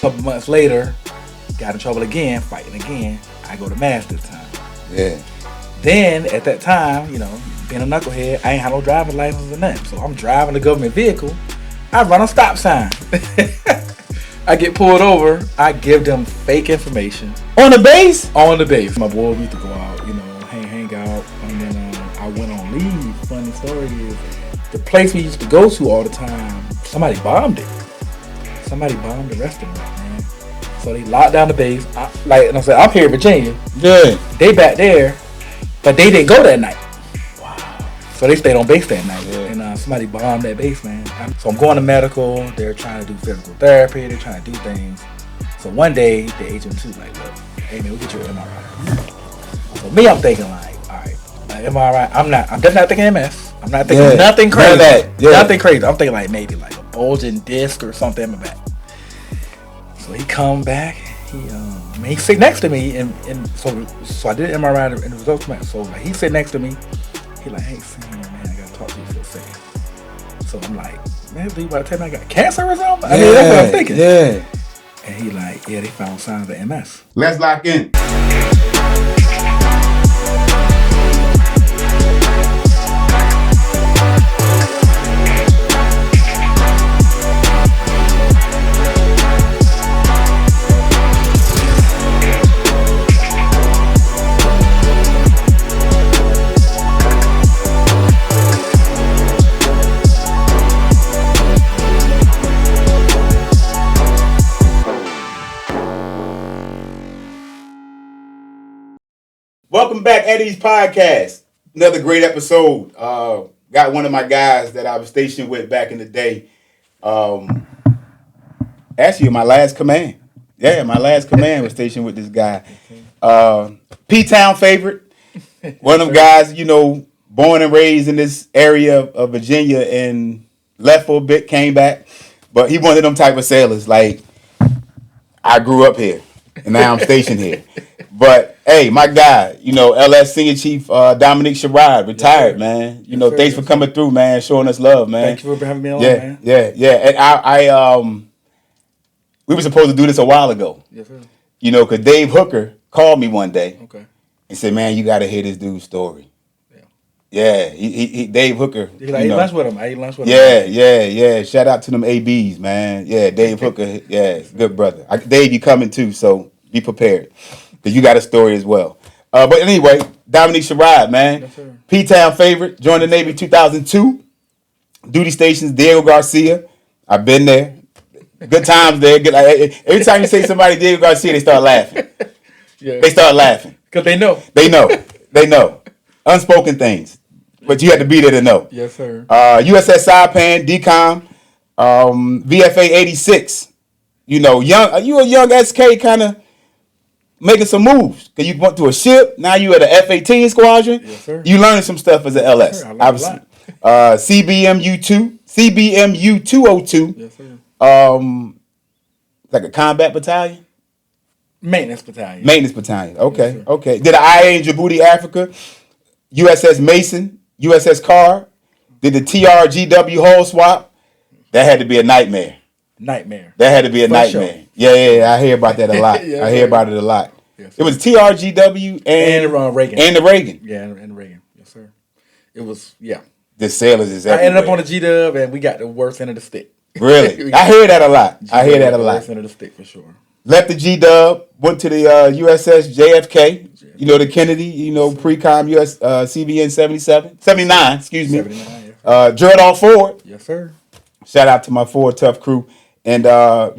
couple months later, got in trouble again, fighting again. I go to mass this time. Yeah. Then at that time, being a knucklehead, I ain't had no driving license or nothing. So I'm driving a government vehicle. I run a stop sign. I get pulled over. I give them fake information. On the base? On the base. My boy used to go out, hang out. And then I went on leave. Funny story is, the place we used to go to all the time, somebody bombed it. Somebody bombed the restaurant, man. So they locked down the base. And I said, I'm here in Virginia. Yeah. They back there, but they didn't go that night. Wow. So they stayed on base that night. Yeah. And somebody bombed that base, man. So I'm going to medical. They're trying to do physical therapy. They're trying to do things. So one day, the agent was like, look, hey man, we'll get you an MRI. So me, I'm thinking like, all right, MRI. I'm definitely not thinking MS. I'm not thinking nothing crazy. Nothing crazy. I'm thinking like maybe like a bulging disc or something in my back. So he come back. He sit next to me, and so I did an MRI and the results came out. So like he sit next to me. He like, hey Sam, man, I gotta talk to you for a second. So I'm like, man, do you want to tell me I got cancer or something? I mean, that's what I'm thinking. Yeah. And he like, yeah, they found signs of MS. Let's lock in. Welcome back, Eddie's podcast. Another great episode. Got one of my guys that I was stationed with back in the day. Actually, my last command. Yeah, my last command was stationed with this guy. P-Town favorite. One of them guys, born and raised in this area of Virginia and left for a bit, came back. But he one of them type of sailors. Like, I grew up here and now I'm stationed here. But hey, my guy, LSCS Chief Dominique Sherrod, retired, man. Thanks for coming through, man, showing us love, man. Thank you for having me on, man. Yeah. And I we were supposed to do this a while ago. Yes, sir. Because Dave Hooker called me one day. Okay. And said, man, you got to hear this dude's story. Yeah, he Dave Hooker. I ate lunch with him. Yeah. Shout out to them ABs, man. Yeah, Dave Hooker. Yeah, good brother. Dave, you coming too, so be prepared. Because you got a story as well. But anyway, Dominique Sherrod, man. Yes, sir. P-Town favorite. Joined the Navy 2002. Duty stations, Diego Garcia. I've been there. Good times there. Every time you say somebody Diego Garcia, they start laughing. Yeah. They start laughing. Because they know. They know. Unspoken things. But you had to be there to know. Yes, sir. USS Saipan, DCOM, VFA 86. You a young SK kind of making some moves. Because you went to a ship, now you at an F-18 squadron. Yes, sir. You learning some stuff as an LS. Yes, sir. I obviously. learned CBMU 202. Yes, sir. Like a combat battalion? Maintenance battalion. Okay, Yes, okay. Did an IA in Djibouti, Africa. USS Mason, USS Carr. Did the TRGW hull swap. That had to be a nightmare. That had to be a nightmare. Sure. Yeah. I hear about that a lot. Yes, I hear about it a lot. Yes, it was TRGW and Reagan. And the Reagan. Yeah, and Reagan. Yes, sir. It was, The sailors is everywhere. I ended up on the G-Dub, and we got the worst end of the stick. Really? I hear that a lot. The worst end of the stick, for sure. Left the G-Dub, went to the USS JFK, the Kennedy, pre-com US CVN 79, excuse me. 79, yes. Gerald R. Ford. Yes, sir. Shout out to my Ford Tough crew. And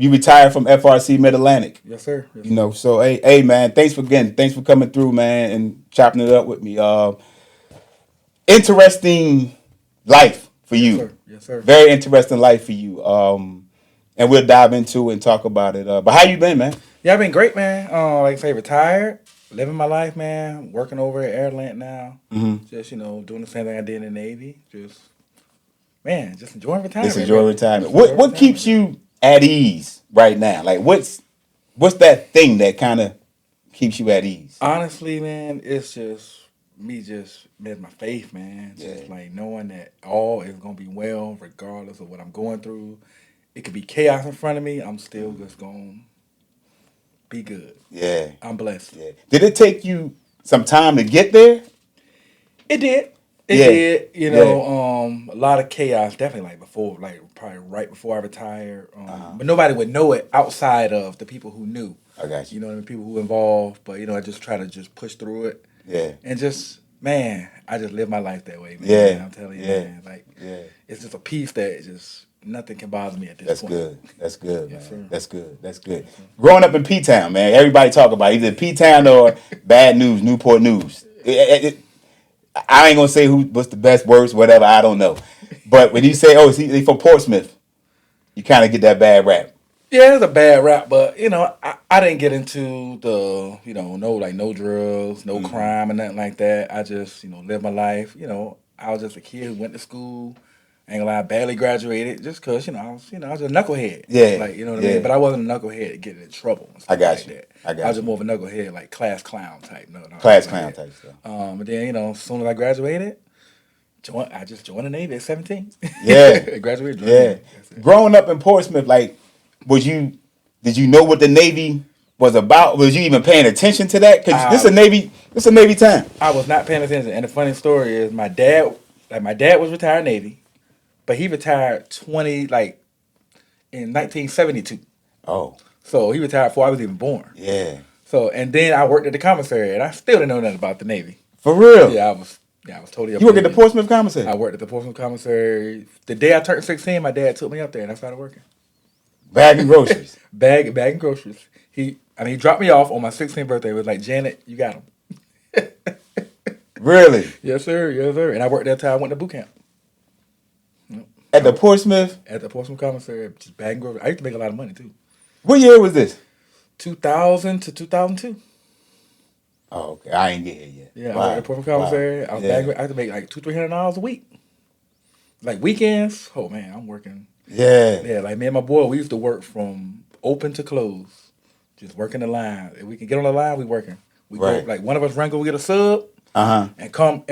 you retired from FRC Mid-Atlantic. Yes, sir. Yes, so hey man, thanks for coming through, man, and chopping it up with me. Interesting life for you. Yes, sir. Very interesting life for you. And we'll dive into it and talk about it. But how you been, man? Yeah, I've been great, man. Like I say, retired, living my life, man. Working over at Airland now. Mm-hmm. Just, doing the same thing I did in the Navy. Just enjoying retirement. Just enjoying retirement. What keeps you at ease right now? Like, what's that thing that kind of keeps you at ease? Honestly, man, it's just me my faith, man. Just like knowing that all is going to be well regardless of what I'm going through. It could be chaos in front of me. I'm still just going be good. Yeah. I'm blessed. Yeah. Did it take you some time to get there? It did. It Yeah. did. You know, a lot of chaos. Definitely like before, like probably right before I retired. But nobody would know it outside of the people who knew. I got you. You know what I mean? People who involved. But I just try to just push through it. Yeah. And just I just live my life that way, man. Yeah. I'm telling you, Yeah. man. Like, Yeah. it's just a peace that just nothing can bother me at this That's point. good. That's good, Yes, man. sir. That's good. That's good. Growing up in P-Town, man, everybody talk about either P-Town or Bad News, Newport News. I ain't gonna say what's the best, worst, whatever. I don't know. But when you say, "Oh, they from Portsmouth," you kind of get that bad rap. Yeah, it's a bad rap, but I didn't get into the no drugs, no crime, and nothing like that. I just lived my life. I was just a kid who went to school. Ain't gonna lie, barely graduated just because I was a knucklehead. Yeah, Like what I yeah. mean. But I wasn't a knucklehead getting in trouble. And stuff I got like you. That. I got I was you. just more of a knucklehead, like class clown type. No, Class like clown that. type stuff. And then as soon as I graduated, I just joined the Navy at 17. Yeah, I graduated. Joined yeah. the Navy. That's it. Growing up in Portsmouth, like, did you know what the Navy was about? Was you even paying attention to that? Because this is a Navy time. I was not paying attention. And the funny story is my dad was retired Navy, but he retired in 1972. Oh, So he retired before I was even born. yeah. So and then I worked at the commissary and I still didn't know nothing about the Navy. For real? Yeah, I was totally You work at the Portsmouth Commissary? I worked at the Portsmouth Commissary. The day I turned 16, my dad took me up there and I started working. Bagging groceries. Bagging groceries. He dropped me off on my 16th birthday. It was like, Janet, you got him. Really? Yes, sir. Yes, sir. And I worked there till I went to boot camp. At the Portsmouth? At the Portsmouth Commissary, just bagging groceries. I used to make a lot of money, too. What year was this? 2000 to 2002. Oh, okay. I ain't get here yet. Yeah, Wow. I worked at Portsmouth Commissary. Wow. I was bagging, I had to make like $200-$300 a week. Like weekends, oh man, I'm working. Yeah. Yeah, like me and my boy, we used to work from open to close. Just working the line. If we can get on the line, we working. We Right. go, like one of us run go get a sub and come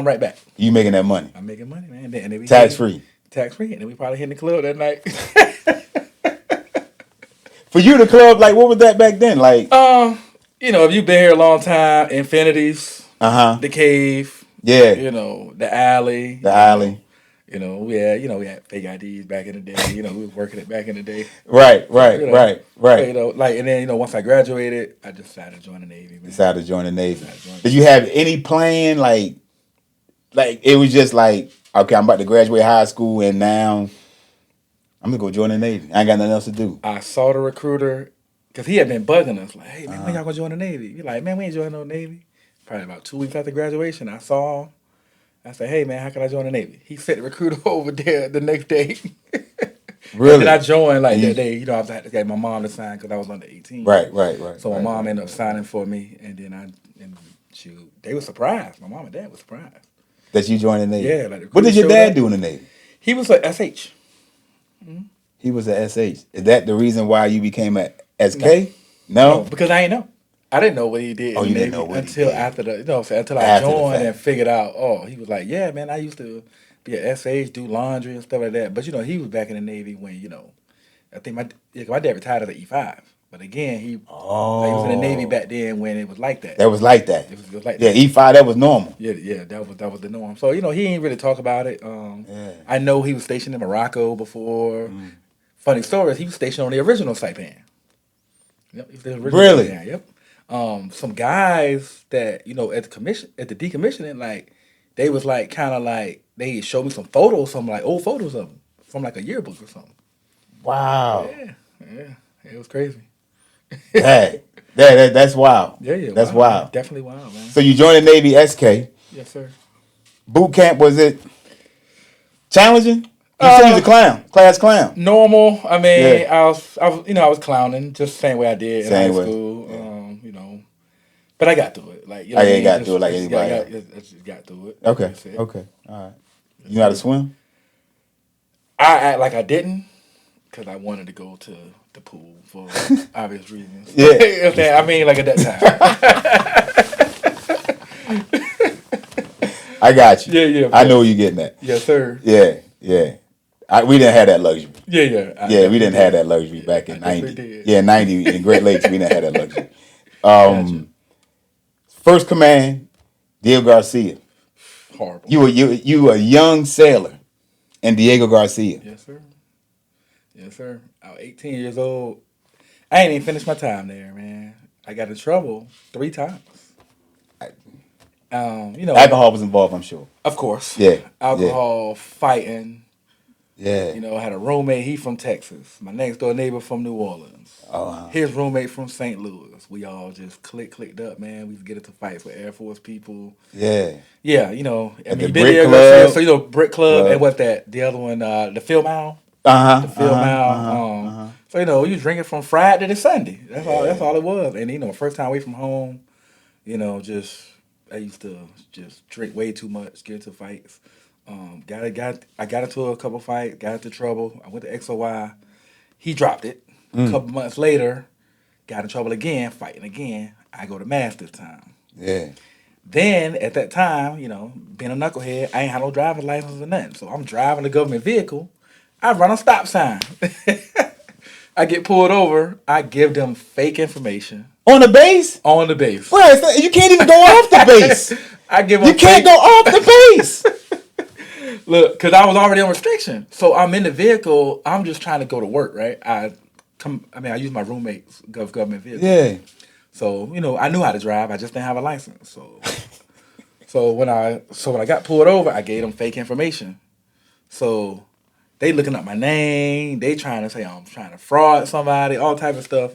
right back. You making that money? I'm making money, man. And then we Tax free. Tax free. And then we probably hit the club that night. For you, the club, like, what was that back then? Like, if you've been here a long time, Infinities, the Cave, yeah, the Alley. the alley. We had fake IDs back in the day. We was working it back in the day. Right. And then once I graduated, I just decided to join the Navy. Man. Decided to join the Navy. Did you have any plan, like it was just like, okay, I'm about to graduate high school and now I'm gonna go join the Navy. I ain't got nothing else to do. I saw the recruiter because he had been bugging us like, "Hey man, when y'all gonna join the Navy?" We're like, "Man, we ain't joining no Navy." Probably about 2 weeks after graduation, I saw him. I said, "Hey man, how can I join the Navy?" He sent the recruiter over there the next day. Really? And then I joined that day. I had to get my mom to sign because I was under 18. Right. So my mom ended up signing for me, and then they were surprised. My mom and dad were surprised that you joined the Navy. Yeah, what did your dad do in the Navy? He was a SH. Mm-hmm. He was a SH. Is that the reason why you became a SK? No, because I ain't know. I didn't know what he did. Oh, in you the didn't Navy know what until he did. after until I After the joined fact. and figured out. Oh, he was like, "Yeah, man, I used to be a SH, do laundry and stuff like that." But he was back in the Navy when I think my dad retired as an E5. But again, he was in the Navy back then when it was like that. That was like that. It was like yeah, that. E5, that was normal. Yeah, that was the norm. So he ain't really talk about it. I know he was stationed in Morocco before. Funny story is he was stationed on the original Saipan. Yep, he was the original Really? Saipan, yep. Some guys that at the decommissioning, like they was like kind of like they showed me some photos, some like old photos of them from like a yearbook or something. Wow. Yeah, it was crazy. Hey, that's wild. Yeah, that's wild. Definitely wild, man. So you joined the Navy SK. Yes, sir. Boot camp, was it challenging? You said you was a clown, class clown. Normal. I mean, I was clowning just the same way I did in high school. Yeah. But I got through it. Like I ain't got through it like anybody. I just got through it. Okay. All right. You know how to swim? I act like I didn't because I wanted to go to the pool for obvious reasons. Yeah. I mean, like at that time. I got you. Yeah. I know where you're getting at. Yes, sir. Yeah. We didn't have that luxury. Yeah. We didn't have that luxury back in '90. Did. Yeah, '90 in Great Lakes, we didn't have that luxury. Gotcha. First command, Diego Garcia. Horrible. You were a young sailor, and Diego Garcia. Yes, sir. I was 18 years old. I ain't even finished my time there, man. I got in trouble 3 times. Alcohol was involved, I'm sure. Of course. Yeah. Alcohol, fighting. Yeah. I had a roommate, he from Texas. My next door neighbor from New Orleans. His roommate from St. Louis. We all just clicked up, man. We get into fights with Air Force people. Yeah. Yeah, At the Brick Club. So, Brick Club, and what's that? The other one, the Field Mile. The Field Mile. So, you drinking from Friday to Sunday. That's all it was. And, first time away from home, I used to just drink way too much, get into fights. I got into a couple fights, got into trouble. I went to XOY. He dropped it. A couple months later, got in trouble again, fighting again. I go to Mass this time. Yeah. Then, at that time, being a knucklehead, I ain't had no driver's license or nothing. So I'm driving a government vehicle. I run a stop sign. I get pulled over. I give them fake information. On the base? On the base. Bro, you can't even go off the base. You can't go off the base. Look, because I was already on restriction. So I'm in the vehicle. I'm just trying to go to work, right? I use my roommate's government vehicle. Yeah. So, I knew how to drive. I just didn't have a license. So when I got pulled over, I gave them fake information. So they looking up my name. They trying to say I'm trying to fraud somebody, all type of stuff.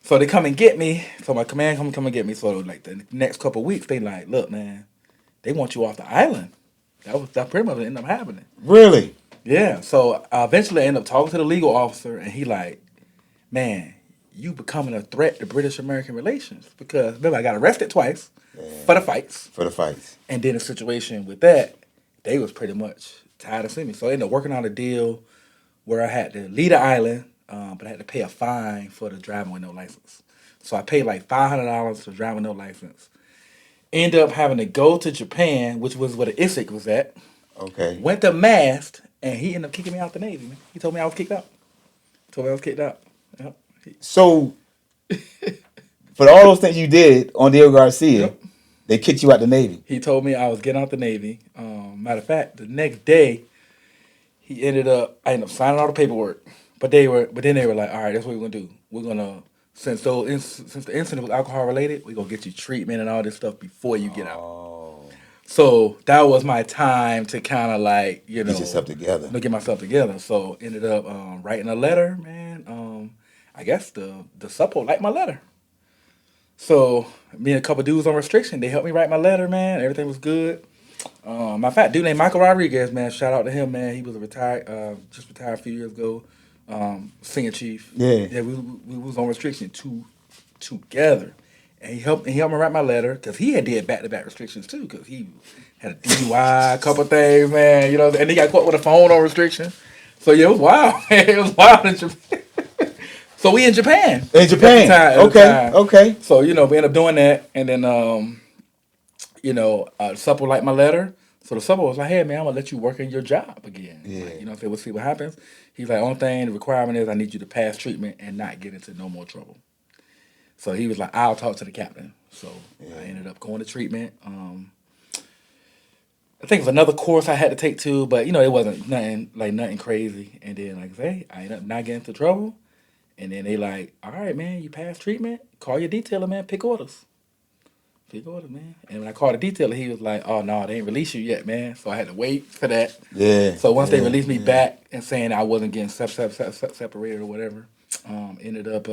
So they come and get me. So my command come and get me. So like the next couple of weeks, they like, look, man, they want you off the island. That pretty much ended up happening. Really? Yeah. So eventually I ended up talking to the legal officer, and he like, man, you becoming a threat to British-American relations. Because remember, I got arrested twice for the fights. And then a situation with that, they was pretty much tired of seeing me. So I ended up working on a deal where I had to leave the island, but I had to pay a fine for the driving with no license. So I paid like $500 for driving with no license. Ended up having to go to Japan, which was where the ISIC was at. Okay. Went to MAST, and he ended up kicking me out the Navy, man. He told me I was kicked out. Yep. So, for all those things you did on Diego Garcia, they kicked you out the Navy. He told me I was getting out the Navy. Matter of fact, the next day, I ended up signing all the paperwork. But then they were like, all right, that's what we're gonna do. We're gonna since the incident was alcohol related, we're gonna get you treatment and all this stuff before you get out. So that was my time to kind of like, get yourself together. Get myself together. So ended up writing a letter, man. I guess the suppo liked my letter. So me and a couple dudes on restriction, they helped me write my letter, man. Everything was good. Matter of fact, dude named Michael Rodriguez, man. Shout out to him, man. He was just retired a few years ago. Senior chief. Yeah. We was on restriction together. And he helped me write my letter because he had did back-to-back restrictions too because he had a DUI, a couple things, man. And he got caught with a phone on restriction. So yeah, it was wild. It was wild in Japan. So we in Japan. Okay. So we ended up doing that, and then suppo liked my letter. So the suppo was like, hey man, I'm gonna let you work in your job again. Yeah. Like, we'll see what happens. He's like, only thing the requirement is I need you to pass treatment and not get into no more trouble. So he was like, I'll talk to the captain. So I ended up going to treatment. I think it was another course I had to take too, but it wasn't nothing crazy. And then like I say, I ended up not getting into trouble. And then they like, all right, man, you passed treatment. Call your detailer, man. Pick orders. Man. And when I called the detailer, he was like, oh no, they ain't released you yet, man. So I had to wait for that. Yeah. So once they released me back and saying I wasn't getting separated or whatever, ended up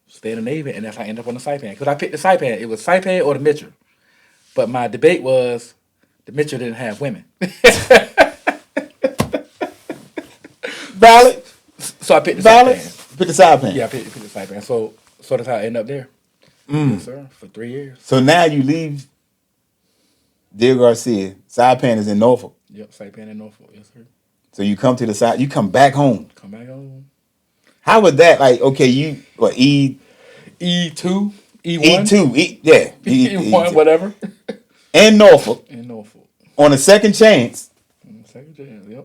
stay in the Navy, and that's how I ended up on the Saipan. Because I picked the Saipan. It was Saipan or the Mitchell. But my debate was the Mitchell didn't have women. Valid. So I picked the Saipan. Pick the Saipan. Yeah, I picked the Saipan. So that's how I ended up there. Yes, sir. For 3 years. So now you leave Diego Garcia. Saipan is in Norfolk. Yep, Saipan in Norfolk. Yes, sir. So you come to the side. You come back home. How was that? Like, okay, you E2, E1, E1, whatever. In Norfolk. In Norfolk. On a second chance. Second chance. Yep.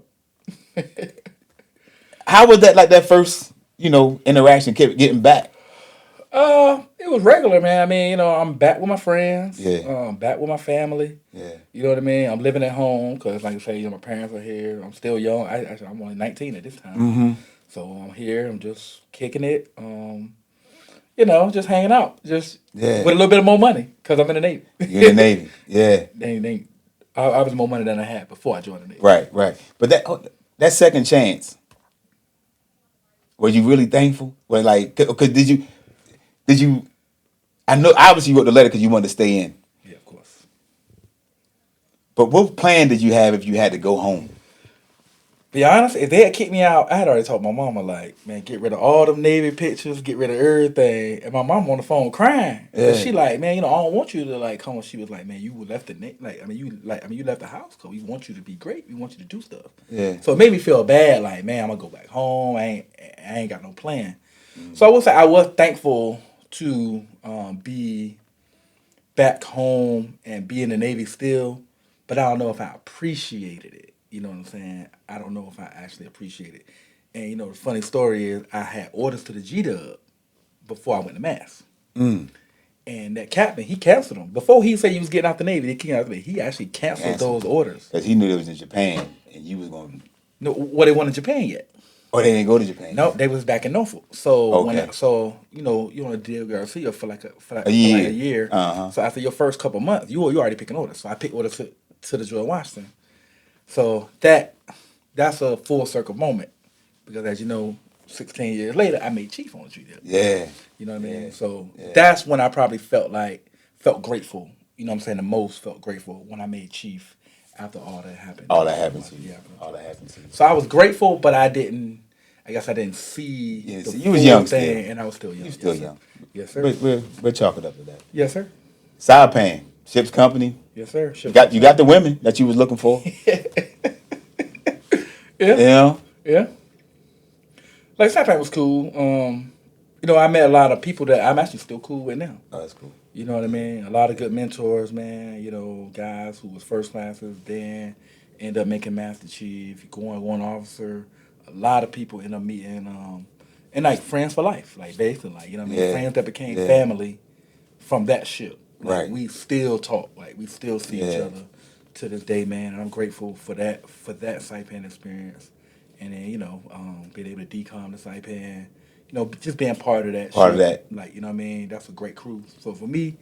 How was that like that first, interaction getting back? It was regular, man. I mean, I'm back with my friends. Yeah. Back with my family. Yeah. You know what I mean? I'm living at home because, like I say, my parents are here. I'm still young. I'm only 19 at this time. Mm-hmm. So I'm here. I'm just kicking it. Just hanging out. Just with a little bit of more money because I'm in the Navy. You're in the Navy. Yeah. I was more money than I had before I joined the Navy. Right. But that second chance, were you really thankful? Well, like, cause did you? I know obviously you wrote the letter because you wanted to stay in. Yeah, of course. But what plan did you have if you had to go home? Be honest, if they had kicked me out, I had already told my mama, like, man, get rid of all them Navy pictures, get rid of everything. And my mom on the phone crying. Yeah. She like, man, I don't want you to like come. She was like, man, you left the you left the house because we want you to be great. We want you to do stuff. Yeah. So it made me feel bad, like, man, I'm gonna go back home. I ain't got no plan. So I will say I was thankful to be back home and be in the Navy still, but I don't know if I appreciated it. You know what I'm saying? I don't know if I actually appreciate it. And, the funny story is I had orders to the G-Dub before I went to Mass. And that captain, he canceled them. Before he said he was getting out the Navy, he actually canceled those orders. Because he knew they was in Japan and you was going to... No, well, they weren't in Japan yet. Oh, they didn't go to Japan? No, they was back in Norfolk. So, okay. You on a deal Garcia for like a year. Uh-huh. So after your first couple months, you already picking orders. So I picked orders to the George Washington. So that's a full circle moment because, as you know, 16 years later, I made chief on the G-Dub. Yeah. You know what I mean? So that's when I probably felt grateful. You know what I'm saying? The most felt grateful when I made chief after all that happened. All that happened to you. Yeah. All that happened to you. So I was grateful, but I didn't see you was young thing, still. and I was still young. You still young. Yes, sir. We'll chalk it up to that. Yes, sir. Saipan, ship's company. Yes, sir. You got the women that you was looking for. Yeah. Like Saipan was cool. I met a lot of people that I'm actually still cool with now. Oh, that's cool. You know what I mean? A lot of good mentors, man. Guys who was first classes, then end up making master chief, going one officer. A lot of people end up meeting, and like friends for life, like basically, like friends that became family from that ship. Like, right. We still talk, like we still see each other to this day, man. And I'm grateful for that Saipan experience, and then being able to decom the Saipan. Just being part of that. Part of that. Like, you know what I mean? That's a great crew. So for me,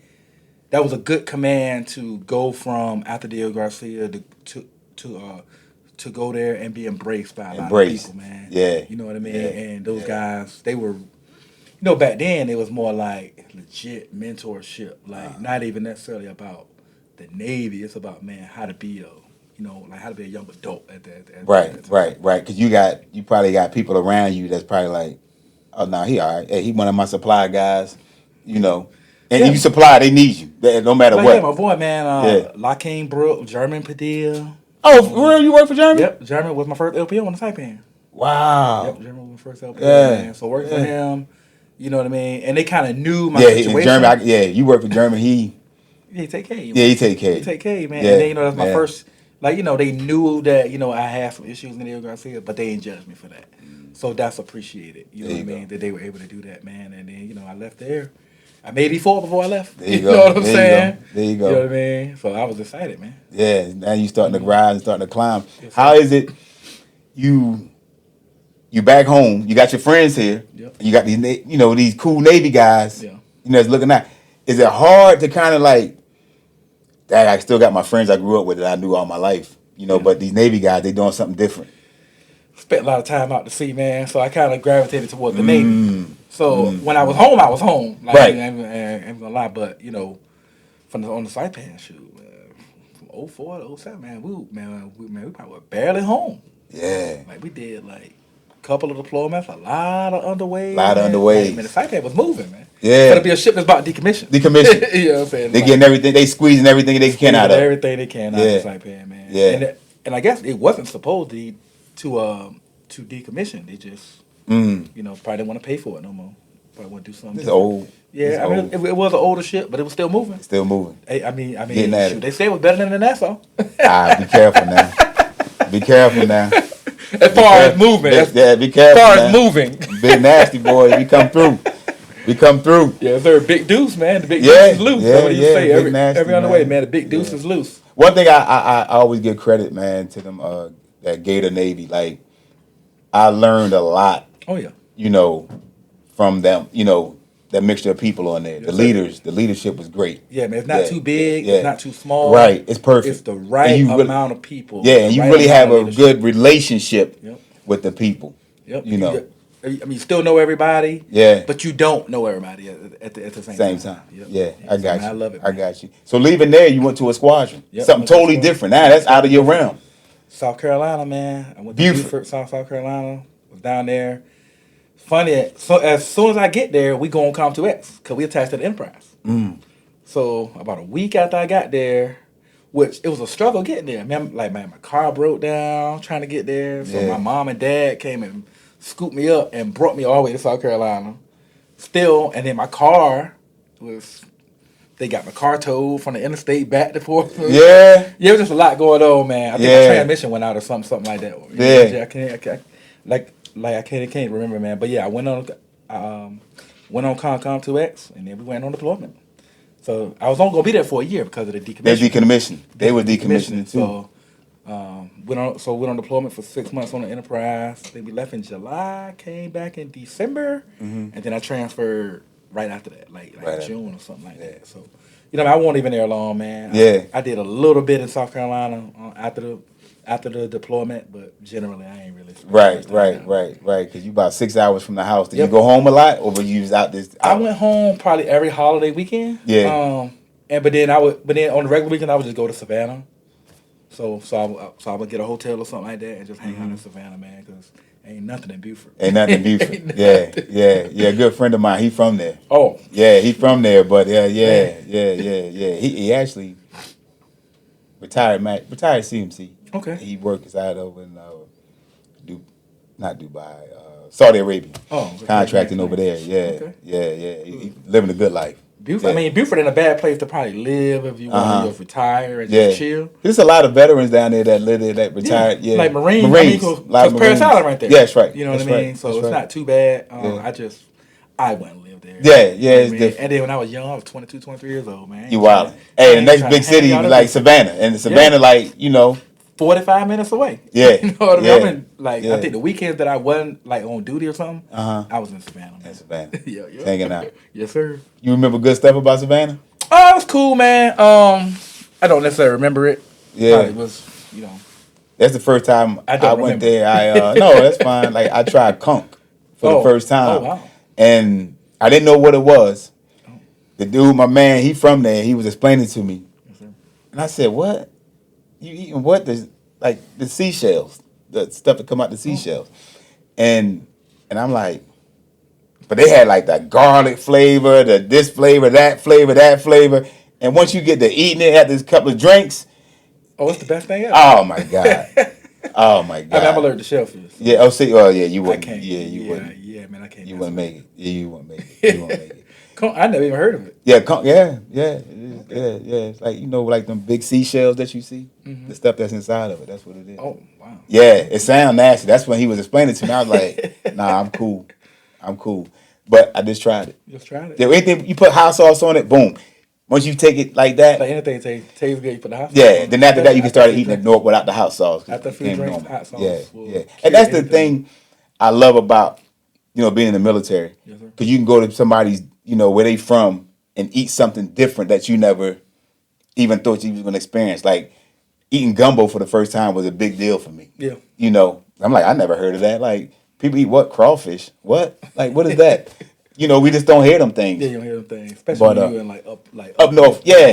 that was a good command to go from after Diego Garcia to go there and be embraced by a lot of people, man. Yeah. You know what I mean? Yeah. And those guys, they were, back then it was more like legit mentorship. Like not even necessarily about the Navy. It's about, man, how to be how to be a young adult at that Right. Because you probably got people around you that's probably like, oh, no, he all right. Hey, he one of my supply guys, And you supply, they need you, no matter what. Yeah, my boy, man, Lakeem Brook, German Padilla. Oh, for real? You work for German? Yep, German was my first LPO on the Saipan. Wow. Yep, German was my first LPO, man. So working for him, you know what I mean? And they kind of knew my situation. German, you work for German, he take care of you. Yeah, he take care of you. He take care of you, man. Yeah. And then, that's my first, they knew that, I had some issues in the Garcia, but they didn't judge me for that. So that's appreciated. You know what I mean? That they were able to do that, man. And then, I left there. I made E4 before I left. There you go. You know what I'm saying? There you go. You know what I mean? So I was excited, man. Yeah, now you starting to rise and starting to climb. Yes, how is it you back home, you got your friends here, you got these these cool Navy guys, that's looking out. Is it hard to kind of like, Dad, I still got my friends I grew up with that I knew all my life, but these Navy guys, they doing something different. Spent a lot of time out to sea, man. So I kind of gravitated toward the Navy. So when I was home, I was home. Like, right. I ain't gonna lie, but on the Saipan shoot, from 04 to 07, man, we probably were barely home. Yeah. Like we did like a couple of deployments, a lot of underways. Underways. Man, the Saipan was moving, man. Yeah. Gotta be a ship that's about decommission. You know what I'm saying? They getting everything, they squeezing everything they can out of it. Everything they can out of the Saipan, man. Yeah. And I guess it wasn't supposed to decommission. They just probably didn't want to pay for it no more. Probably want to do something. It's old. Yeah, it's it was an older ship, but it was still moving. Still moving. I mean, shoot, they say it was better than the Nassau. Be careful now. Be careful now. As far as moving. Yeah, be careful. As far man. as moving. Big nasty boys, we come through. We come through. Yeah, they're a big deuce, man. The big deuce is loose. That's what you say every other way, man. The big deuce is loose. One thing I always give credit, man, to them that Gator Navy. Like, I learned a lot. Oh yeah. You know, from them. You know, that mixture of people on there. The leadership was great. Yeah, man. It's not too big. It's not too small. Right. It's perfect. It's the right amount of people. Yeah, and you really have a good relationship with the people. Yep. You know. I mean, you still know everybody. Yeah. But you don't know everybody at the same time. Yep. Yeah, I got you. I love it. Man. I got you. So leaving there, you went to a squadron. Yep, something totally different. Now that's out of your realm. South Carolina, man. I went to Beaufort, South Carolina. Was down there. Funny. So as soon as I get there, we go on Com2X because we attached to the Enterprise. So about a week after I got there, which it was a struggle getting there. Man, my car broke down trying to get there. So my mom and dad came and scooped me up and brought me all the way to South Carolina. Still, and then my car they got my car towed from the interstate back to Portsmouth. Yeah, it was just a lot going on, man. I think the transmission went out or something like that. I can't remember, man. But yeah, I went on Com2X, and then we went on deployment. So I was only gonna be there for a year because of the decommission. They were decommissioning too. So went on deployment for 6 months on the Enterprise. Then we left in July, came back in December, and then I transferred right after that, like June or something like that. So, I wasn't even there long, man. I did a little bit in South Carolina after the deployment, but generally I ain't really. Right. Because you about 6 hours from the house. Did you go home a lot, or were you out this? I went home probably every holiday weekend. Yeah. But then on the regular weekend I would just go to Savannah. So I would get a hotel or something like that and just hang out in Savannah, man, because ain't nothing in Beaufort. Yeah. Good friend of mine, he from there. Oh. Yeah, he from there, but yeah. He actually retired CMC. Okay. He works out over in not Dubai, Saudi Arabia. Oh. Contracting over there. Yeah. He living a good life. Beaufort. I mean, Beaufort ain't a bad place to probably live if you want to just retire and just chill. There's a lot of veterans down there that live there that retired. Yeah. Like Marines. Because Paris Island right there. Yeah, that's right. You know what I mean? So it's not too bad. I wouldn't live there. Yeah, it's different. And then when I was young, I was 22, 23 years old, man. You wild. Hey, the next big city like Savannah. And Savannah, 45 minutes away. Yeah. You know what I mean? I think the weekends that I wasn't on duty or something, I was in Savannah. Man. In Savannah. Yeah. Hanging out. Yes, sir. You remember good stuff about Savannah? Oh, it was cool, man. I don't necessarily remember it. Yeah. It was, That's the first time I went there. No, that's fine. Like, I tried conch for the first time. Oh, wow. And I didn't know what it was. The dude, my man, he from there. He was explaining to me. Yes, sir. And I said, what? You eating what? The seashells, the stuff that come out the seashells, and I'm like, but they had like the garlic flavor, this flavor, that flavor, and once you get to eating it, had this couple of drinks. Oh, it's the best thing ever. Oh my god. I'm allergic to shellfish. So. Yeah. You wouldn't. I can't. You wouldn't. Yeah, man, I can't. You wouldn't make it. Yeah, you wouldn't make it. You wouldn't make it. I never even heard of it. Yeah, yeah. It's like, like them big seashells that you see, the stuff that's inside of it. That's what it is. Oh, wow. Yeah, it sounds nasty. That's when he was explaining it to me. I was like, nah, I'm cool. But I just tried it. Just tried it. Yeah, anything you put hot sauce on it, boom. Once you take it like that, like anything tastes good, you put the hot sauce. Yeah, then after that you can start eating it without the hot sauce. After a few drinks, hot sauce. Yeah. And that's the thing I love about being in the military, because you can go to somebody's where they from and eat something different that you never even thought you was going to experience. Like, eating gumbo for the first time was a big deal for me. Yeah. I'm like, I never heard of that. Like, people eat what? Crawfish? What? Like, what is that? We just don't hear them things. Yeah, you don't hear them things. Especially when you're in up north. Yeah.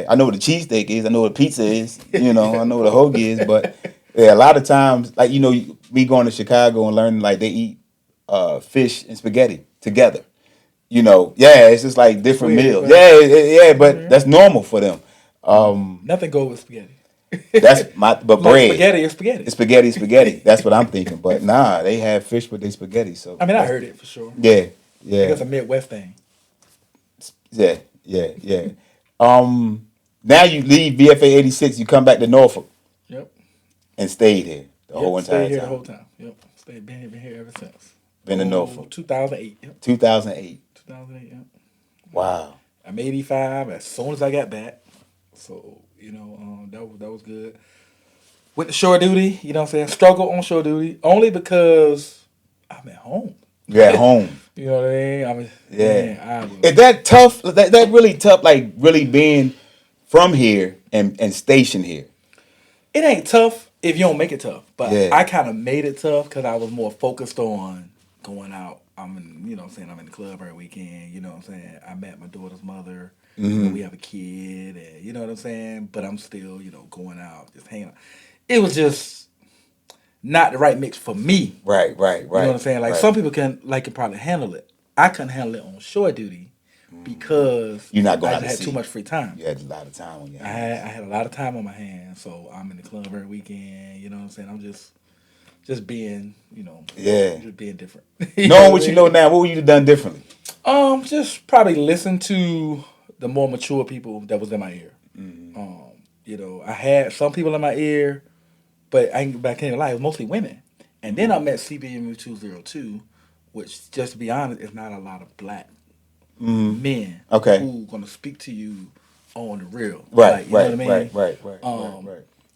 I know what a cheesesteak is. I know what a pizza is. I know what a hoagie is. But a lot of times, like, me going to Chicago and learning, like, they eat fish and spaghetti together. It's just like different meals. But that's normal for them. Nothing goes with spaghetti. But bread. Spaghetti is spaghetti. It's spaghetti. That's what I'm thinking. But nah, they have fish with their spaghetti. So I mean, I heard it for sure. Yeah. It's a Midwest thing. Yeah. Now you leave VFA 86, you come back to Norfolk. Yep. And stayed here. The whole entire stayed here time. the whole time. Yep, been here ever since. Been in Norfolk. 2008. Yep. 2008. 2008. Yep. Wow. I'm 85 as soon as I got back. So, that was good. Went to shore duty, you know what I'm saying? Struggle on shore duty only because I'm at home. You're at home. You know what I mean? Is that tough? That really tough, like really being from here and stationed here? It ain't tough if you don't make it tough. But Yeah. I kind of made it tough because I was more focused on going out. I'm in the club every weekend. You know what I'm saying? I met my daughter's mother. We have a kid, and you know what I'm saying? But I'm still, going out, just hanging out. It was just not the right mix for me. Right. You know what I'm saying? Like some people can probably handle it. I couldn't handle it on shore duty because You're not going I out to had sea. too much free time. You had a lot of time on your I hands. had a lot of time on my hands, so I'm in the club every weekend. You know what I'm saying? I'm just being, just being different. Knowing what you know now, what would you have done differently? Just probably listen to the more mature people that was in my ear. I had some people in my ear, but I can't lie, it was mostly women. And then I met CBMU 202, which, just to be honest, is not a lot of black men who gonna speak to you on the real. Right, you know what I mean? Right.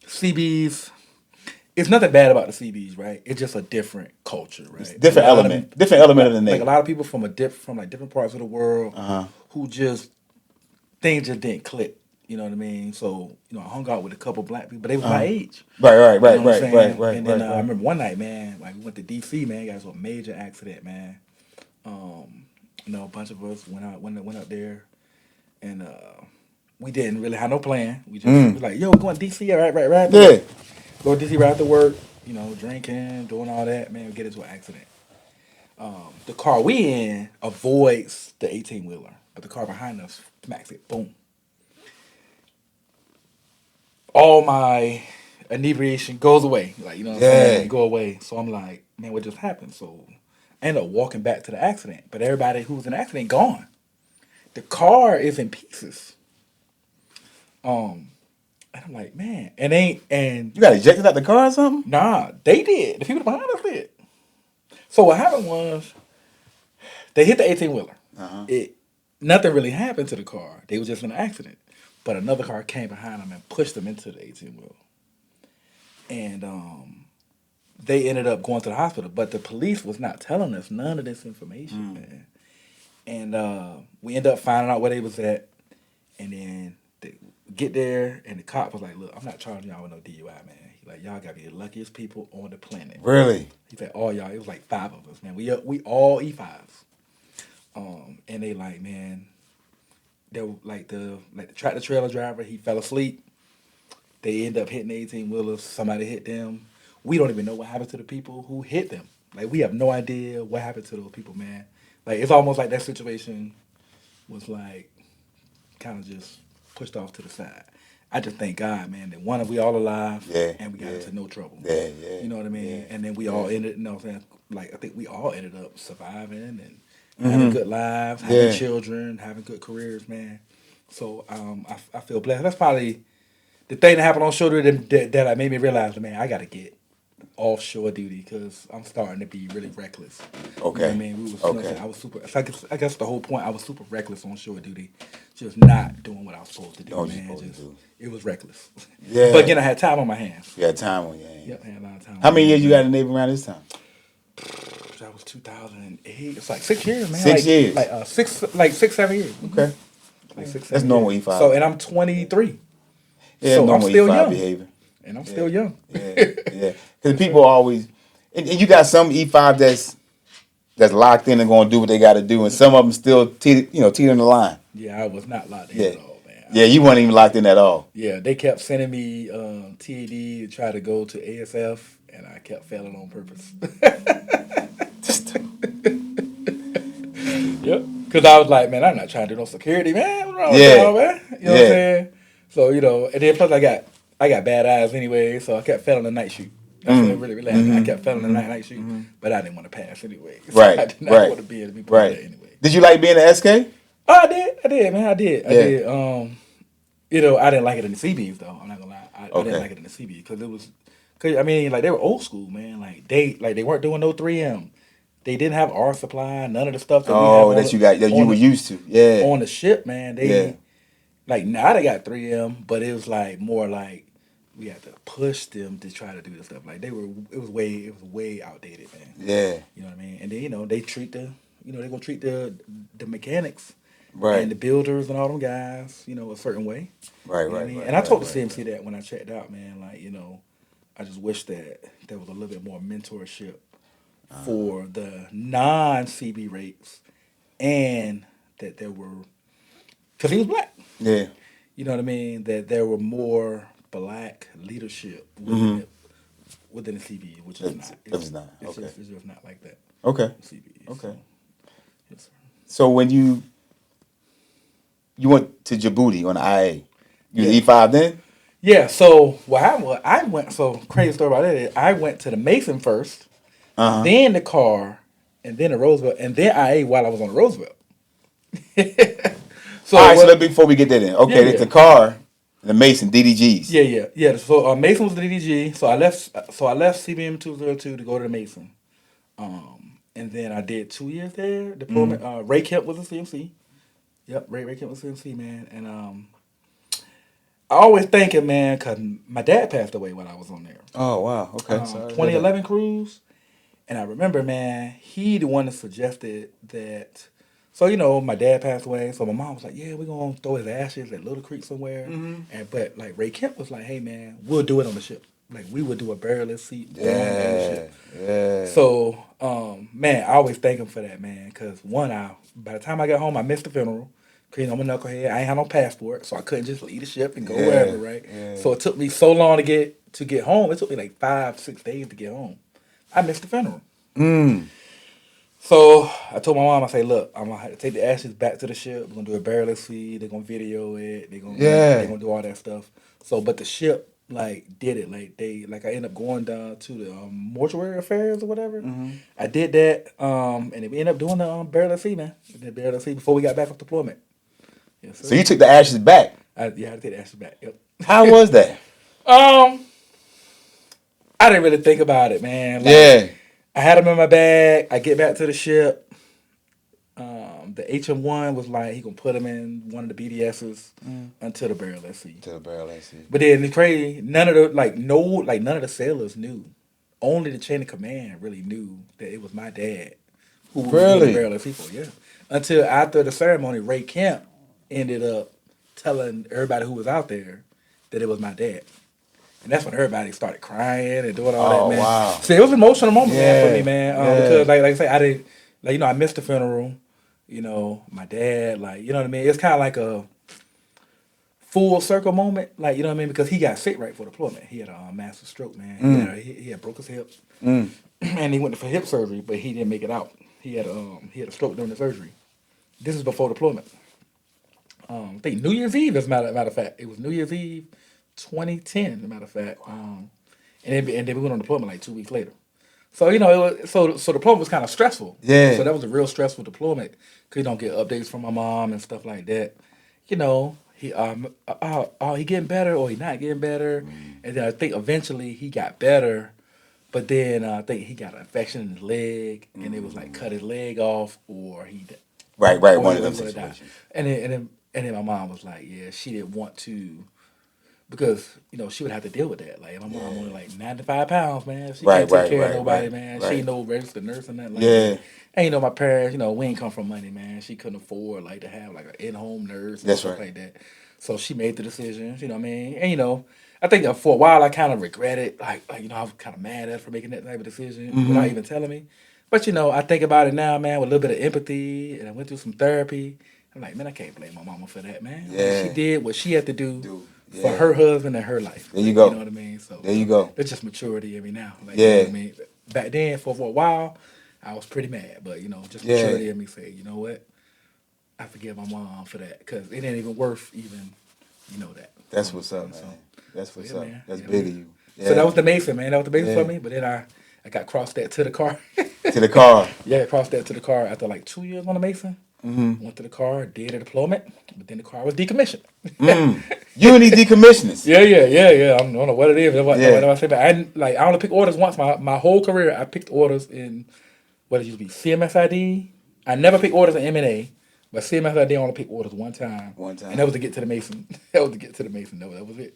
CBs, it's nothing bad about the CBs, right? It's just a different culture, right? It's different element of the Navy. Like a lot of people from different parts of the world who things just didn't click. You know what I mean? So, I hung out with a couple black people, but they was my age. Right. You know what I'm saying? And then I remember one night, man, like we went to DC, man, got into a major accident, man. A bunch of us went up there, and we didn't really have no plan. We just was like, yo, we're going to DC, right. Yeah. Go to DC right after work, drinking, doing all that, man, we get into an accident. The car we in avoids the 18-wheeler, but the car behind us smacks it, boom. All my inebriation goes away. Like, you know what I'm saying? Go away. So I'm like, man, what just happened? So I end up walking back to the accident. But everybody who was in the accident gone. The car is in pieces. And I'm like, man, and You got ejected out the car or something? Nah, they did. The people behind us did. So what happened was they hit the 18-wheeler. Nothing really happened to the car. They was just in an accident. But another car came behind them and pushed them into the 18-wheeler. And they ended up going to the hospital. But the police was not telling us none of this information, man. And we ended up finding out where they was at. And then they get there, and the cop was like, look, I'm not charging y'all with no DUI, man. He's like, y'all got to be the luckiest people on the planet. Really? He said, all y'all, it was like 5 of us, man. We all E5s. And they like, man, they were like the tractor trailer driver, he fell asleep. They end up hitting the 18-wheelers. Somebody hit them. We don't even know what happened to the people who hit them. Like, we have no idea what happened to those people, man. Like, it's almost like that situation was like kind of just pushed off to the side. I just thank God, man, that we all alive and we got into no trouble. Yeah. You know what I mean? And then we all ended, you know what I'm saying? Like, I think we all ended up surviving and having good lives, having children, having good careers, man. So I feel blessed. That's probably the thing that happened on shore duty that made me realize, man, I got to get offshore duty because I'm starting to be really reckless. Okay. You know what I mean? I was super. I guess the whole point, I was super reckless on shore duty, just not doing what I was supposed to do, man. It was reckless. Yeah. But again, I had time on my hands. You had time on your hands. Yep, I had a lot of time. How many years you got in the Navy around this time? That was 2008. It's like 6 years, man. 6 years. Like 6, 7 years. Okay. Like 6, 7 That's normal years. E5. So, and I'm 23. Yeah, so normal I'm still E5 young. behavior. And I'm still young. Yeah. Because people always, and you got some E5 that's locked in and going to do what they got to do, and some of them still teetering the line. Yeah, I was not locked in at all, man. Yeah, you weren't even locked in at all. Yeah, they kept sending me TAD to try to go to ASF, and I kept failing on purpose. Yep. Because I was like, man, I'm not trying to do no security, man. What's wrong with y'all, man? You know what I'm saying? So, and then plus I got bad eyes anyway, so I kept failing the night shoot. That's what it really happened. I kept failing the night shoot, but I didn't want to pass anyway. So I did not want to be able to be part of that anyway. Did you like being an SK? Oh, I did, man. I did. I didn't like it in the CBs though. I'm not gonna lie. I didn't like it in the CBs because Cause I mean, like they were old school, man. They weren't doing no 3M. They didn't have our supply, none of the stuff that we have Oh, that you got that you on were the used to. Yeah. on the ship, man. Yeah. They like now they got 3M, but it was like more like we had to push them to try to do the stuff. Like it was way outdated, man. Yeah. You know what I mean? And then they treat they're gonna treat the mechanics Right. and the builders and all them guys, a certain way. Right. You know what I Right. mean? Right. And I Right. told the Right. CMC that when I checked out, man. Like I just wish that there was a little bit more mentorship for the non-CB rates, and that there were, because he was black. Yeah. You know what I mean? That there were more black leadership within the CB, which is not. It's not. Okay. It's just not like that. Okay. CB. Okay. So, yes, sir. So when you went to Djibouti on the IA, you was Yeah. E5 then? Yeah. So what happened was I went. So crazy story about that is I went to the Mason first, Uh-huh. then the Carr, and then the Roosevelt, and then IA while I was on the Roosevelt. So All right, so before we get that in. Okay, Yeah, it's yeah. the Carr, the Mason, DDGs. Yeah. So Mason was the DDG. So I left. CBM 202 to go to the Mason. And then I did 2 years there. Deployment. Ray Kemp was a CMC. Yep, Ray Kemp was a CMC, man. And I always thinking, man, because my dad passed away when I was on there. Oh, wow. Okay. Sorry to hear 2011 cruise. And I remember, man, he the one that suggested that. So my dad passed away. So my mom was like, "Yeah, we're gonna throw his ashes at Little Creek somewhere." But like Ray Kemp was like, "Hey, man, we'll do it on the ship. Like we would do a burial seat on the Yeah. ship." Yeah. So, man, I always thank him for that, man. Because by the time I got home, I missed the funeral. Cause I'm a knucklehead. I ain't had no passport, so I couldn't just leave the ship and go wherever, right? Yeah. So it took me so long to get home. It took me like 5-6 days to get home. I missed the funeral. So I told my mom, I say, "Look, I'm gonna have to take the ashes back to the ship. We're gonna do a burial feed. They're gonna video it. They're gonna do all that stuff." So, but the ship did it. I ended up going down to the mortuary affairs or whatever. I did that, and we ended up doing the burial feed, man. We did burial feed before we got back off deployment. Yes, sir. So you took the ashes back. I had to take the ashes back. Yep. How was that? I didn't really think about it, man. Yeah. I had them in my bag. I get back to the ship. The HM1 was like he gonna put them in one of the BDSs until the burial SC. But then it's crazy. None of the sailors knew. Only the chain of command really knew that it was my dad who was doing the burial SC for. Yeah. Until after the ceremony, Ray Kemp ended up telling everybody who was out there that it was my dad. And that's when everybody started crying and doing all that, man. Wow. See, it was an emotional moment, man, for me, man. Because, like I say, I didn't, I missed the funeral. My dad, you know what I mean? It's kind of like a full circle moment, you know what I mean? Because he got sick right before deployment. He had a massive stroke, man. He had broke his hip. And he went for hip surgery, but he didn't make it out. He had a stroke during the surgery. This is before deployment. I think New Year's Eve, as a matter of fact. It was New Year's Eve 2010, as a matter of fact. And then we went on deployment 2 weeks later. So so deployment was kind of stressful. Yeah. So that was a real stressful deployment because you don't get updates from my mom and stuff like that. He he getting better or he not getting better, and then I think eventually he got better, but then I think he got an infection in his leg and it was cut his leg off or he. Right. Or One he of them was gonna die. situations. And then my mom was like, yeah, she didn't want to. Because, she would have to deal with that. My mom only 95 pounds, man. She can't take care of nobody, man. She ain't no registered nurse or nothing like that. And, my parents, we ain't come from money, man. She couldn't afford, to have, an in-home nurse and stuff like that. So she made the decision, you know what I mean? And, I think that for a while I kind of regretted, I was kind of mad at her for making that type of decision without even telling me. But, I think about it now, man, with a little bit of empathy, and I went through some therapy. I'm like, man, I can't blame my mama for that, man. Yeah. She did what she had to do. For her husband and her life. There you go. You know what I mean? So there you go. It's just maturity in me now. Yeah. You know what I mean? Back then, for a while, I was pretty mad. But, just maturity in me say, you know what? I forgive my mom for that. Because it ain't even worth even, that. That's what's up, man. So, That's what's up. Man. That's big of you. Yeah. So that was the Mason, man. That was the Mason for me. But then I got crossed that to the car. To the car. Yeah, I crossed that to the car after 2 years on the Mason. Went to the Carr, did a deployment, but then the Carr was decommissioned. You and these decommissioners. Yeah. I don't know what it is. What I say, but I only picked orders once. My whole career, I picked orders in what it used to be CMSID. I never picked orders in M&A, but CMSID I only picked orders one time. And that was to get to the Mason. That was it.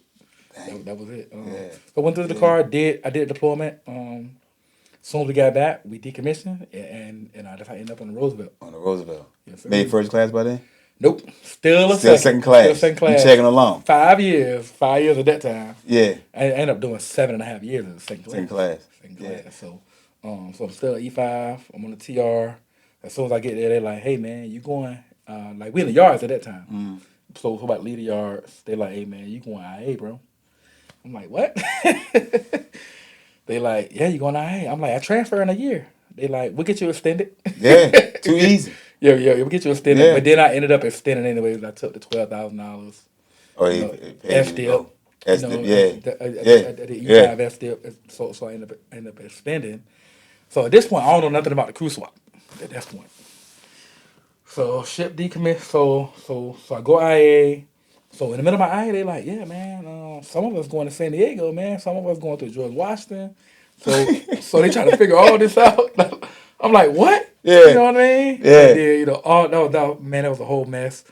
That was it. So I went through the Carr, I did a deployment. As soon as we got back, we decommissioned, and that's how I ended up on the Roosevelt. On the Roosevelt. Yes, sir. Made first class by then? Nope. Still second class. Still second class. You checking along. 5 years. 5 years at that time. Yeah. I ended up doing 7.5 years in second class. Second class. Yeah. So I'm still at E5. I'm on the TR. As soon as I get there, they're like, hey, man, you going, we in the yards at that time. So about to leave the yards. They're like, hey, man, you going IA, bro. I'm like, what? They like, yeah, you going IA. I'm like, I transfer in a year. They like, we'll get you extended. Yeah, too easy. Yeah, we'll get you extended. Yeah. But then I ended up extending anyways. I took the $12,000. Oh, FDIP. The E5 FDIP. So I ended up extending. So at this point, I don't know nothing about the crew swap. At this point. So ship decommissioned. So I go IA. So in the middle of my IA, they like, yeah, man, some of us going to San Diego, man. Some of us going to George Washington. So they trying to figure all this out. I'm like, what? Yeah. You know what I mean? Yeah. That was a whole mess.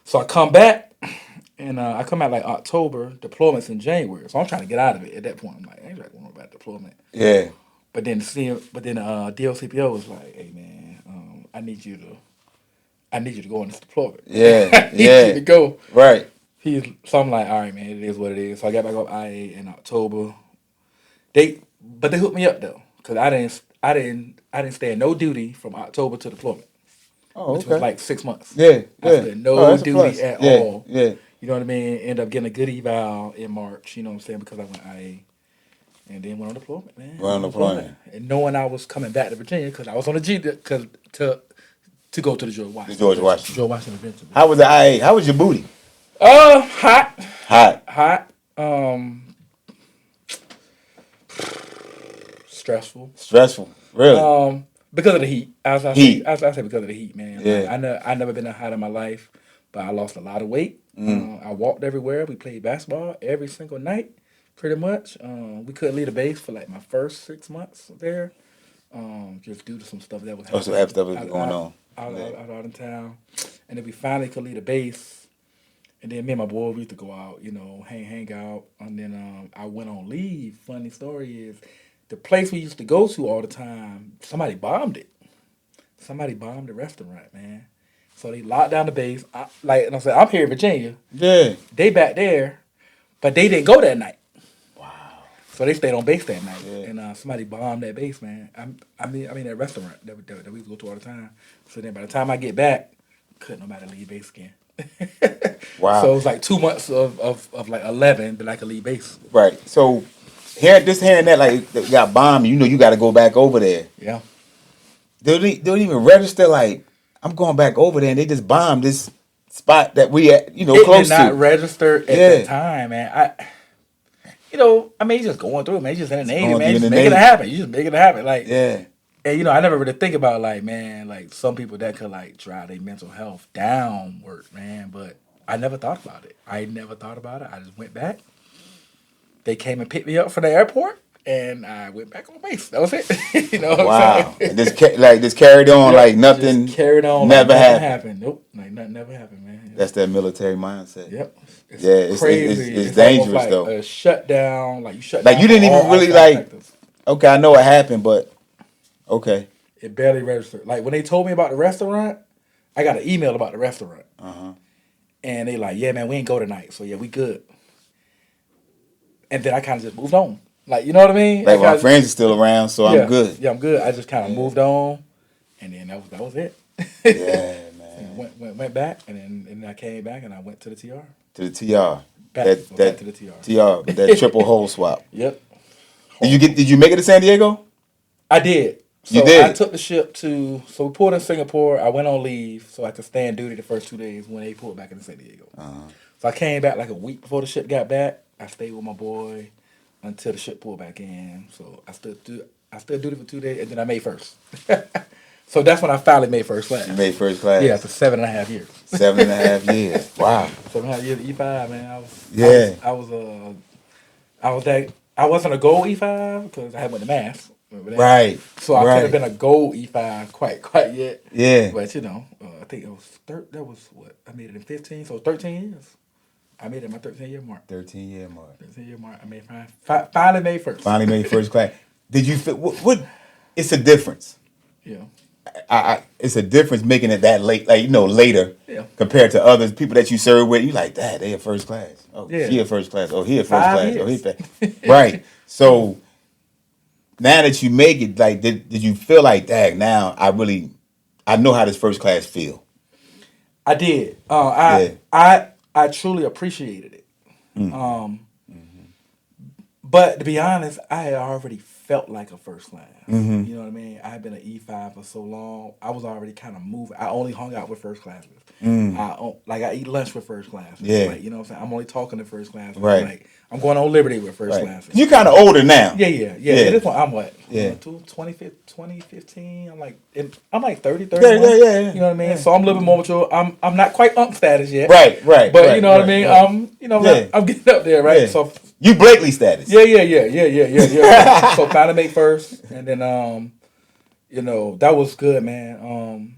So I come back, and I come out like October, deployments in January. So I'm trying to get out of it at that point. I'm like, I ain't going about deployment. Yeah. But then DOCPO was like, hey, man, I need you to go on this deployment. Yeah. I need you to go. Right. So I'm like, all right, man, it is what it is. So I got back up IA in October. They hooked me up though, because I didn't stay in no duty from October to deployment. Oh, okay. Which was like 6 months. Yeah. I spent no duty at all. Yeah. You know what I mean? Ended up getting a good eval in March, you know what I'm saying, because I went IA. And then went on deployment, man. Went on deployment. And knowing I was coming back to Virginia, because I was on the G, to go to the George Washington. The George Washington. George Washington Adventure. How was the IA? How was your booty? Hot. Stressful. Really? Because of the heat. I say because of the heat, man. Yeah. Like, I never been that hot in my life, but I lost a lot of weight. I walked everywhere. We played basketball every single night, pretty much. We couldn't leave the base for like my first 6 months there, just due to some stuff that was happening. So stuff was going on. Out in town. And then we finally could leave the base. And then me and my boy, we used to go out, hang out. And then I went on leave. Funny story is, the place we used to go to all the time, somebody bombed it. Somebody bombed the restaurant, man. So they locked down the base. And I said, I'm here in Virginia. Yeah. They back there, but they didn't go that night. Wow. So they stayed on base that night. Yeah. And somebody bombed that base, man. I mean that restaurant that we used to go to all the time. So then by the time I get back, couldn't nobody leave base again. Wow. So it was like 2 months of like 11 that I could leave base. Right. So hearing that, like, you got bombed, you got to go back over there. Yeah. They don't even register, like, I'm going back over there, and they just bombed this spot that we at, it close to. It did not register at that time, man. You're just going through it, man. You're just in the Navy, man. Just making it happen. You just making it happen. Like, yeah. And, I never really think about, like, man, like, some people that could, like, drive their mental health downward, man. But I never thought about it. I just went back. They came and picked me up from the airport, and I went back on base. That was it. Wow. And this carried on like nothing. Just carried on. Never like happened. Nope. Like nothing never happened, man. That's that military mindset. Yep. It's crazy. It's dangerous like though. A shutdown. Like you shut down. Like you didn't even really factors. Okay, I know what happened, but okay. It barely registered. Like when they told me about the restaurant, I got an email about the restaurant. And they like, yeah, man, we ain't go tonight. So yeah, we good. And then I kind of just moved on. Like, you know what I mean? Like my friends are still around, so I'm good. Yeah, I'm good. I just kind of moved on, and then that was it. Yeah, man. Went back, and then I came back, and I went to the TR. To the TR. Back to the TR. TR, but that triple hole swap. Yep. Did you make it to San Diego? I did. So you did? I took the ship so we pulled in Singapore. I went on leave so I could stay on duty the first 2 days when they pulled back into San Diego. So I came back like a week before the ship got back. I stayed with my boy until the ship pulled back in. So I stood duty for 2 days, and then I made first. So that's when I finally made first class. You made first class. Yeah, after 7.5 years. 7.5 years. Wow. 7.5 years E5, man. I wasn't a gold E5 because I had went to math. Right. So I could have been a gold E5 quite yet. Yeah. But I think it was I made it in 15, so 13 years. I made it my 13-year mark. 13-year mark. 13-year mark. I made finally made first. Finally made first class. Did you feel what? It's a difference. Yeah. It's a difference making it that late, later, compared to others, people that you serve with. You like, Dad, they a first class. Oh, she a first class. Oh, he a first class. Years. Oh, he right. So now that you make it, like, did you feel like, Dad? Now I know how this first class feel. I did. I truly appreciated it. But to be honest, I had already felt like a first class. Mm-hmm. You know what I mean? I had been an E5 for so long. I was already kind of moving. I only hung out with first classers. I eat lunch with first classers. Yeah. Like, you know what I'm saying? I'm only talking to first classers. Right. Like, I'm going on Liberty with first classers. You kind of older now. Yeah. At this point, I'm what? Yeah. 2015. I'm like 30, 31. Yeah. You know what I mean? So I'm a little bit more mature. I'm not quite status yet. Right. But you know what I mean? I'm getting up there, right? Yeah. So you Blakely status. Yeah. So kind of make first, and then that was good, man.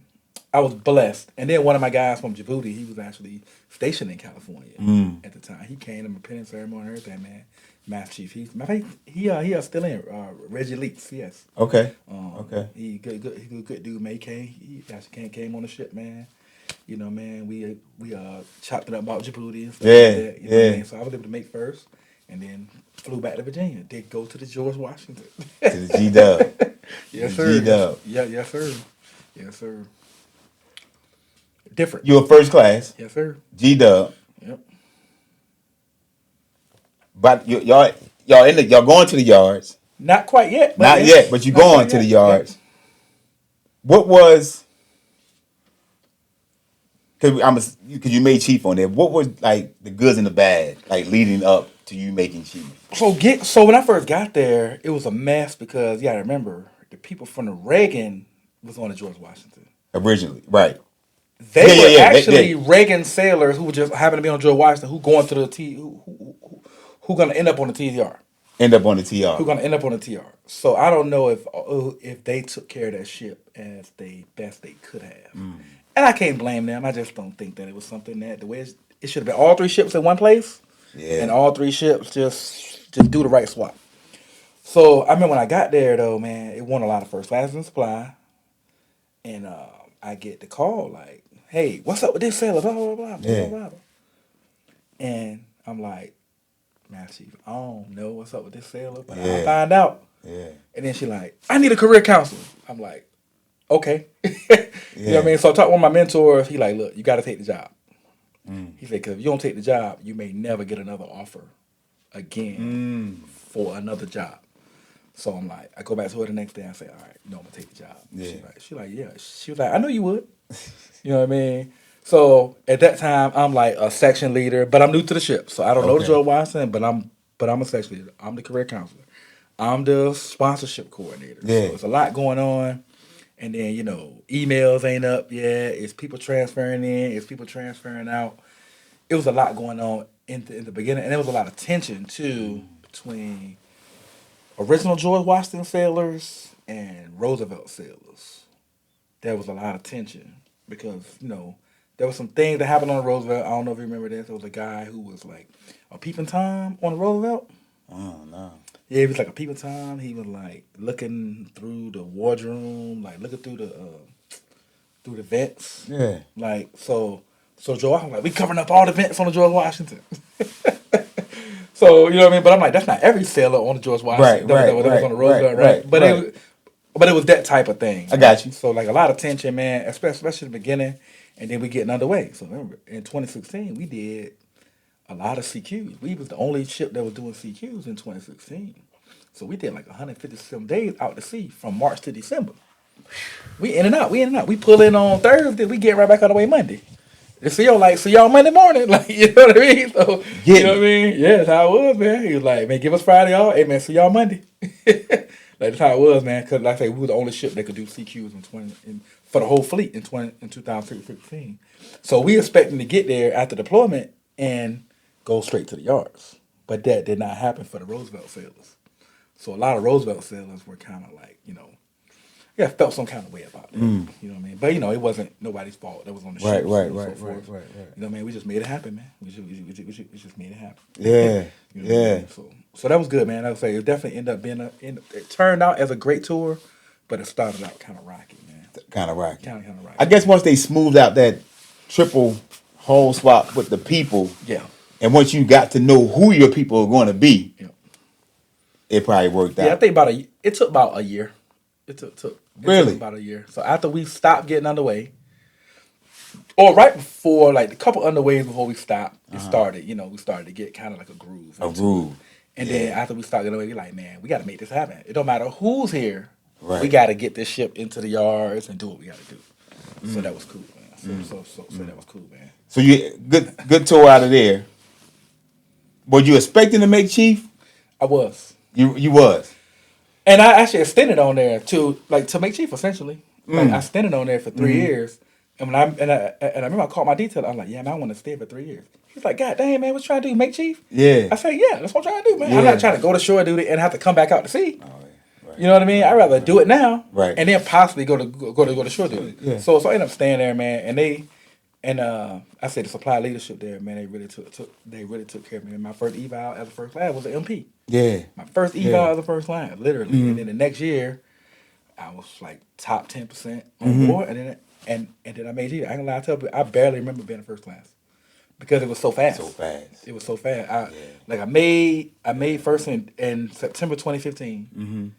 I was blessed, and then one of my guys from Djibouti, he was actually stationed in California at the time. He came to my penance ceremony and everything, man. Math chief. He still in Reggie Leaks, yes. Okay. He good dude, man. He actually came on the ship, man. You know, man. We chopped it up about Djibouti and stuff like that. You know what I mean? So I was able to make first. And then flew back to Virginia. Did go to the George Washington. To the G-Dub. Yes, sir. G-Dub. Yes, sir. Different. You were first class. Yes, sir. G-Dub. Yep. But y'all going to the yards. Not quite yet. Not yet, but you going to the yards. Yeah. What was... Because you made chief on there. What was like the goods and the bad, like leading up to you making chief? So when I first got there, it was a mess because you gotta remember the people from the Reagan was on the George Washington originally, right? They were actually Reagan sailors who just happened to be on George Washington, who going to the who gonna end up on the TR. End up on the TR. Who gonna end up on the TR? So I don't know if they took care of that ship as they best they could have. And I can't blame them. I just don't think that it was something that the way it should have been all three ships in one place. Yeah. And all three ships just do the right swap. So I remember when I got there though, man, it won a lot of first class in supply. And I get the call like, hey, what's up with this sailor? Blah, blah, blah, blah, blah, blah. And I'm like, Master Chief, I don't know what's up with this sailor, but I'll find out. Yeah. And then she like, I need a career counselor. I'm like, okay. You know what I mean? So I talked to one of my mentors. He like, look, you got to take the job. He said, because if you don't take the job, you may never get another offer again for another job. So I'm like, I go back to her the next day. I say, all right, I'm going to take the job. Yeah. She like, yeah. She was like, I knew you would. You know what I mean? So at that time, I'm like a section leader, but I'm new to the ship. So I don't know George Washington, but I'm a section leader. I'm the career counselor. I'm the sponsorship coordinator. Yeah. So it's a lot going on. And then, emails ain't up yet. It's people transferring in. It's people transferring out. It was a lot going on in the beginning. And there was a lot of tension, too, between original George Washington sailors and Roosevelt sailors. There was a lot of tension because, there were some things that happened on the Roosevelt. I don't know if you remember this. There was a guy who was like a peeping Tom on the Roosevelt. Oh, no. Yeah, he was like a peeping Tom. He was like looking through the wardroom, like looking through the vents. Yeah. Like so George Washington, like, we covering up all the vents on the George Washington. So, you know what I mean? But I'm like, that's not every sailor on the George Washington. That was on the Roosevelt, right? But it was that type of thing. I got you. So like a lot of tension, man, especially in the beginning, and then we getting underway. So remember, in 2016, we did a lot of CQs. We was the only ship that was doing CQs in 2016. So we did like 157 days out to sea from March to December. We in and out. We pull in on Thursday. We get right back on the way Monday. See y'all Monday morning. Like, you know what I mean? So, you know what I mean? Yeah, that's how it was, man. He was like, man, give us Friday off. Hey, man, see y'all Monday. Like, that's how it was, man. Because, like I say, we were the only ship that could do CQs for the whole fleet in 2015. So we expecting to get there after deployment and go straight to the yards. But that did not happen for the Roosevelt sailors. So a lot of Roosevelt sailors were kind of like, felt some kind of way about that. You know what I mean? But, it wasn't nobody's fault. That was on the ship. Right. You know what I mean? We just made it happen, man. We just made it happen. Yeah. You know what I mean? So that was good, man. I would say it definitely ended up being it turned out as a great tour, but it started out kind of rocky, man. Kind of rocky. Kind of rocky. I guess once they smoothed out that triple hull swap with the people, Yeah. and once you got to know who your people are going to be, it probably worked out. Yeah, I think it took about a year. It took about a year. So after we stopped getting underway, or right before, like a couple underways before we stopped, it started. We started to get kind of like a groove. And then after we started getting underway, we're like, man, we got to make this happen. It don't matter who's here. Right. We got to get this ship into the yards and do what we got to do. So that was cool, man. So that was cool, man. So you good tour out of there. Were you expecting to make chief? I was. You was. And I actually extended on there to make chief essentially. Like I extended on there for 3 years. And I remember I called my detail. I'm like, yeah, man, I want to stay for 3 years. He's like, God damn, man, what you trying to do? Make chief? Yeah. I said, yeah, that's what I'm trying to do, man. Yeah. I'm not trying to go to shore duty and have to come back out to sea. Oh, yeah. Right. You know what I mean? I'd rather do it now, and then possibly go to shore duty. Yeah. So I ended up staying there, man. And I say the supply leadership there, man, they really took care of me. And my first eval as a first class was an MP. Yeah. My first eval as a first class, literally. And then the next year, I was like top 10% on board, and then I made it. I ain't gonna lie, I tell you, I barely remember being in first class because it was so fast. It was so fast. I made first in September 2015.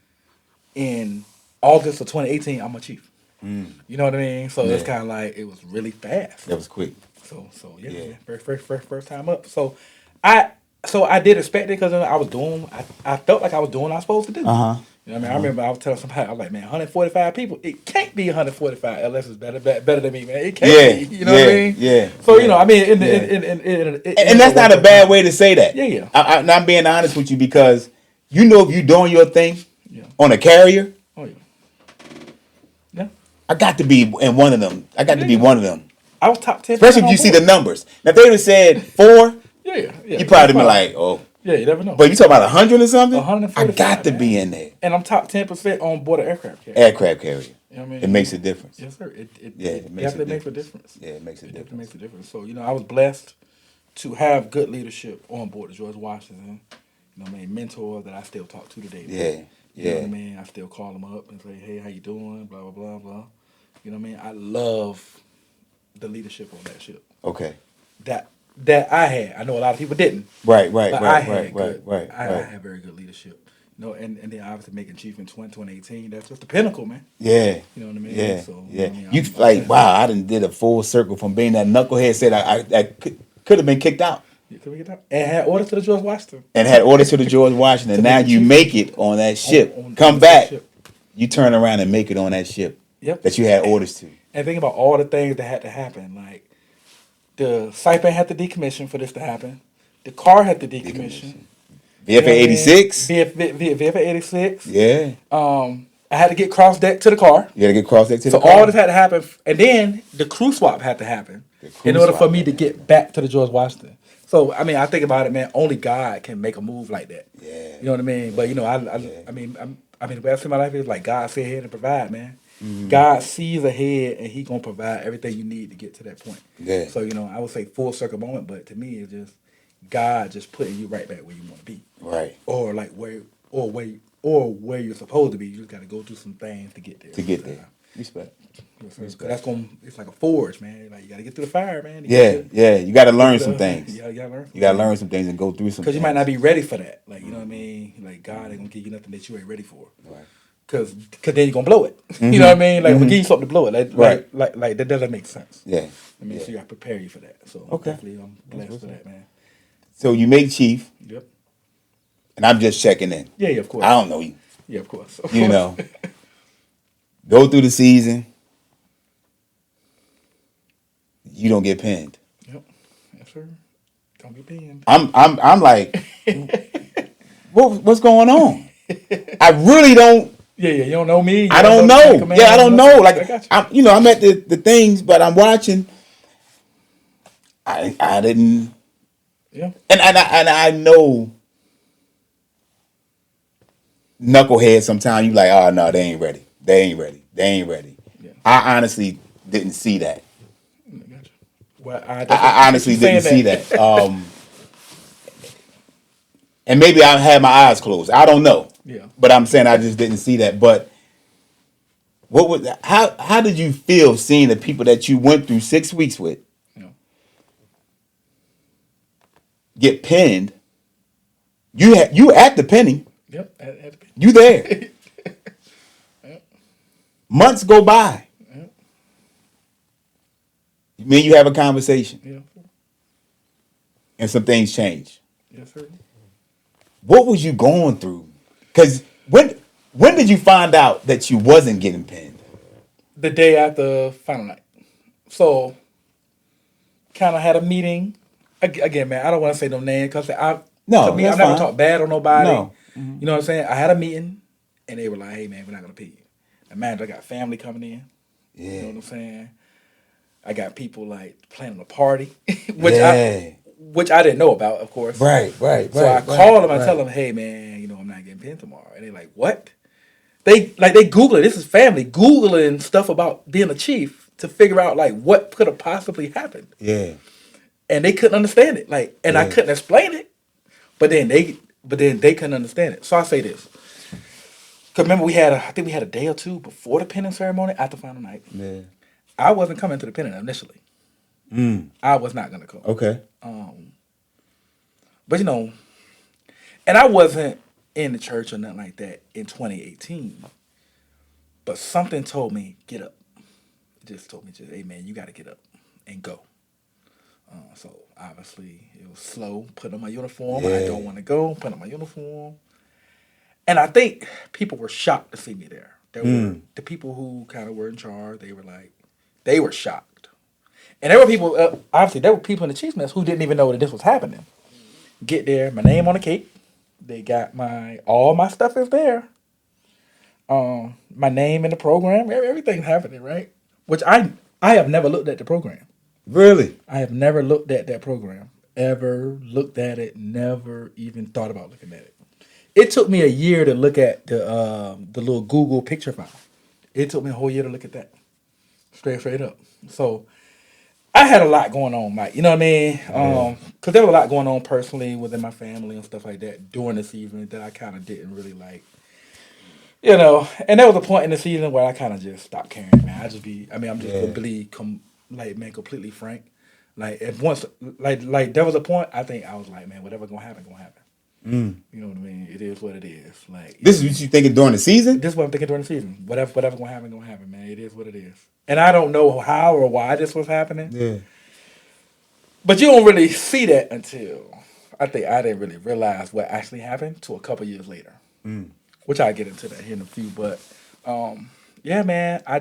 In August of 2018, I'm a chief. You know what I mean? So it's kind of like it was really fast. That was quick. So yeah. First time up. So I did expect it because I felt like I was doing what I was supposed to do. You know what I mean? I remember I was telling somebody, I was like, man, 145 people, it can't be 145 LS is better than me, man. It can't be. You know what I mean? Yeah. So I mean, and that's not a bad way to say that. Yeah. I'm being honest with you because if you're doing your thing on a carrier. Oh yeah. Yeah. I got to be in one of them. I got to be one of them. I was top 10. Especially if you see the numbers. Now, if they would have said 4, you probably been like, oh. Yeah, you never know. But you talking about 100 or something? 145, I got to be in there. And I'm top 10% on board an aircraft carrier. You know what I mean? It makes a difference. Yes, sir. It definitely makes a difference. Yeah, it makes a difference. It makes a difference. So, I was blessed to have good leadership on board the George Washington. Mentors that I still talk to today. Man. You know what I mean? I still call them up and say, hey, how you doing? Blah, blah, blah, blah. You know what I mean? I love the leadership on that ship. Okay. That I had. I know a lot of people didn't. Right. I had very good leadership. And then obviously making chief in 2018, that's just the pinnacle, man. Yeah. You know what I mean? Yeah. So, wow, I done did a full circle from being that knucklehead said I could have been kicked out. And had orders to the George Washington. Now you make it on that ship. Come back. You turn around and make it on that ship. Yep. That you had orders to. And think about all the things that had to happen. Like the Saipan had to decommission for this to happen. The Carr had to decommission. VFA 86. VFA 86. Yeah. I had to get cross deck to the Carr. You had to get cross deck to the Carr. So all this had to happen, and then the crew swap had to happen in order for me to get back to the George Washington. So I mean, I think about it, man. Only God can make a move like that. Yeah. You know what I mean? But I mean, the way I see my life is like God sit ahead and provide, man. God sees ahead and He gonna provide everything you need to get to that point. Yeah. So I would say full circle moment, but to me it's just God just putting you right back where you want to be. Right. Or like where you're supposed to be. You just got to go through some things to get there. Respect. It's like a forge, man. Like you got to get through the fire, man. You got to learn some things. You got to learn. You got to learn some things and go through some. Because you might not be ready for that. Like you know what I mean. Like God ain't gonna give you nothing that you ain't ready for. Right. Because then you're gonna blow it. You know what I mean? Like we give you something to blow it. Like that doesn't make sense. Yeah. I mean, so you got to prepare you for that. So definitely I'm blessed for that, man. So you make chief. Yep. And I'm just checking in. Yeah, of course. I don't know you. Yeah, of course. Go through the season. You don't get pinned. Yep. Yes, sir. Don't get pinned. I'm like, what's going on? I really don't. Yeah, you don't know me. I don't know. Yeah, I don't know. Like, I got you. I'm at the things, but I'm watching. I didn't. Yeah. And I know knuckleheads. Sometimes you like, oh no, they ain't ready. They ain't ready. They ain't ready. Yeah. I honestly didn't see that. I got you. Well, I honestly didn't see that. And maybe I had my eyes closed. I don't know. Yeah. But I'm saying I just didn't see that. But how did you feel seeing the people that you went through 6 weeks with get pinned? You at the pinning. Yep. At the pinning. You there. Yep. Months go by. Yep. Then you have a conversation. Yeah. And some things change. Yes, sir. What was you going through? Because when did you find out that you wasn't getting pinned? The day after final night. So, kind of had a meeting. Again, man, I don't want to say no name because I'm not going to talk bad on nobody. No. Mm-hmm. You know what I'm saying? I had a meeting, and they were like, hey, man, we're not going to pay you. The manager got family coming in. Yeah. You know what I'm saying? I got people, like, planning a party, which I didn't know about, of course. Right. So I call them and tell them, hey, man, I'm not getting pinned tomorrow. And they're like, what? They Google it. This is family. Googling stuff about being a chief to figure out, like, what could have possibly happened. Yeah. And they couldn't understand it. Like, and I couldn't explain it. But then they couldn't understand it. So I say this. Because remember, I think we had a day or two before the pinning ceremony at the final night. Yeah. I wasn't coming to the pinning initially. I was not going to come. Okay. But, and I wasn't in the church or nothing like that in 2018. But something told me, get up. It just told me, hey, man, you got to get up and go. So, obviously, it was slow. Put on my uniform. I don't want to go. Put on my uniform. And I think people were shocked to see me there. There were the people who kind of were in charge. They were shocked. And there were people, obviously, there were people in the chief's mess who didn't even know that this was happening. Get there, my name on the cake. They got all my stuff is there. My name in the program. Everything's happening, right? Which I have never looked at the program. Really? I have never looked at that program. Ever looked at it. Never even thought about looking at it. It took me a year to look at the little Google picture file. It took me a whole year to look at that. Straight up. So I had a lot going on, Mike. You know what I mean? Because there was a lot going on personally within my family and stuff like that during the season that I kind of didn't really like. And there was a point in the season where I kind of just stopped caring, man. I'm just completely, completely frank. Like, if once, like there was a point, I think I was like, man, whatever gonna happen, gonna happen. You know what I mean? It is what it is. Like, this is what you thinking during the season? This is what I'm thinking during the season. Whatever gonna happen, man. It is what it is. And I don't know how or why this was happening. Yeah. But you don't really see that until I think I didn't really realize what actually happened till a couple years later. Which I'll get into that here in a few. But yeah, man, I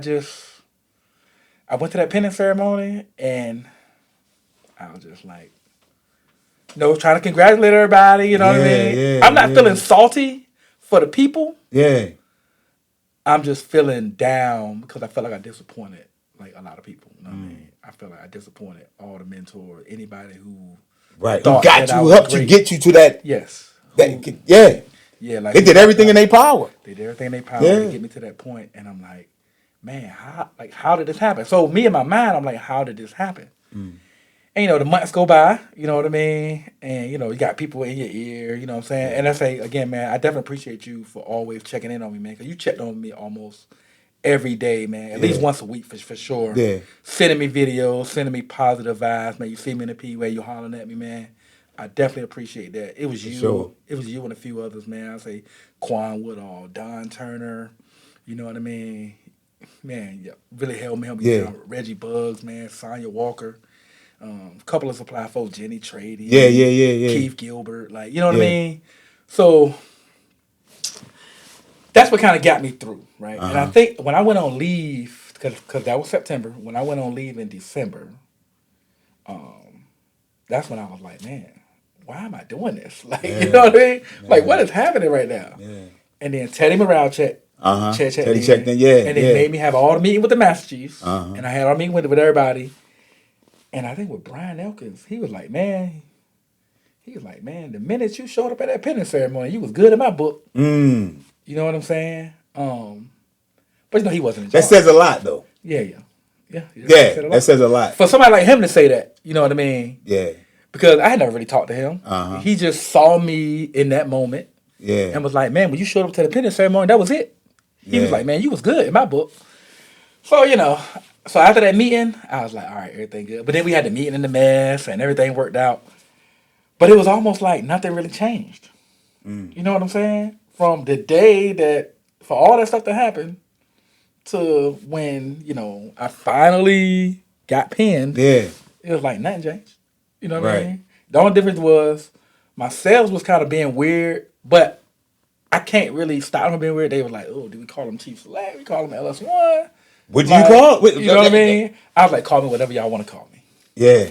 went to that pinning ceremony and I was just like, trying to congratulate everybody, you know what I mean? Yeah, I'm not feeling salty for the people. Yeah. I'm just feeling down because I felt like I disappointed like a lot of people. You know what I mean? I felt like I disappointed all the mentors, anybody who who helped you get you to that. Yes. Yeah, like they did everything in their power. They did everything in their power to get me to that point, and I'm like, man, how did this happen? So me in my mind, I'm like, how did this happen? And the months go by, you know what I mean? And you got people in your ear, you know what I'm saying? And I say again, man, I definitely appreciate you for always checking in on me, man, because you checked on me almost every day, man, at least once a week for sure. Yeah. Sending me videos, sending me positive vibes, man. You see me in the P-way, you hollering at me, man. I definitely appreciate that. It was you. Sure. It was you and a few others, man. I say Quan Woodall, Don Turner, you know what I mean? Man, really helped me down. Reggie Buggs, man, Sonya Walker. A couple of supply folks, Jenny Trady. Yeah. Keith Gilbert, like, you know what I mean? So that's what kind of got me through, right? And I think when I went on leave, because that was September, when I went on leave in December, that's when I was like, man, why am I doing this? Like, you know what I mean? Like, what is happening right now? Yeah. And then Teddy morale checked. Teddy checked in, yeah. And they made me have all the meeting with the Master Chiefs. Uh-huh. And I had all the meeting with everybody. And I think with Brian Elkins, he was like, man, the minute you showed up at that penance ceremony, you was good in my book. You know what I'm saying? But he wasn't in charge. That says a lot, though. Yeah. That says a lot. For somebody like him to say that, you know what I mean? Yeah. Because I had never really talked to him. He just saw me in that moment. Yeah. And was like, man, when you showed up to the penance ceremony, that was it. He was like, man, you was good in my book. So, so after that meeting, I was like, all right, everything good. But then we had the meeting in the mess and everything worked out. But it was almost like nothing really changed. You know what I'm saying? From the day that, for all that stuff that happened, to when, I finally got pinned, it was like nothing changed. You know what I mean? The only difference was my sales was kind of being weird, but I can't really stop them from being weird. They were like, oh, do we call them Chief Select? We call them LS1. What do you call it? You know what I mean? I was like, call me whatever y'all want to call me. Yeah.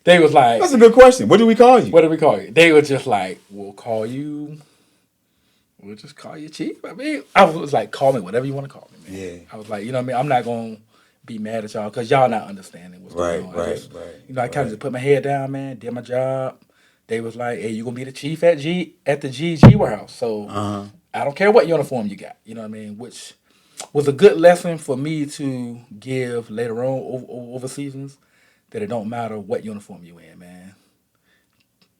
They was like... That's a good question. What do we call you? What do we call you? They were just like, we'll just call you Chief. I mean, I was like, call me whatever you want to call me, man. Yeah. I was like, you know what I mean? I'm not going to be mad at y'all because y'all not understanding what's going on. Right. I kind of just put my head down, man, did my job. They was like, hey, you going to be the chief at the GG warehouse. So I don't care what uniform you got. You know what I mean? Which was a good lesson for me to give later on over seasons, that it don't matter what uniform you in, man.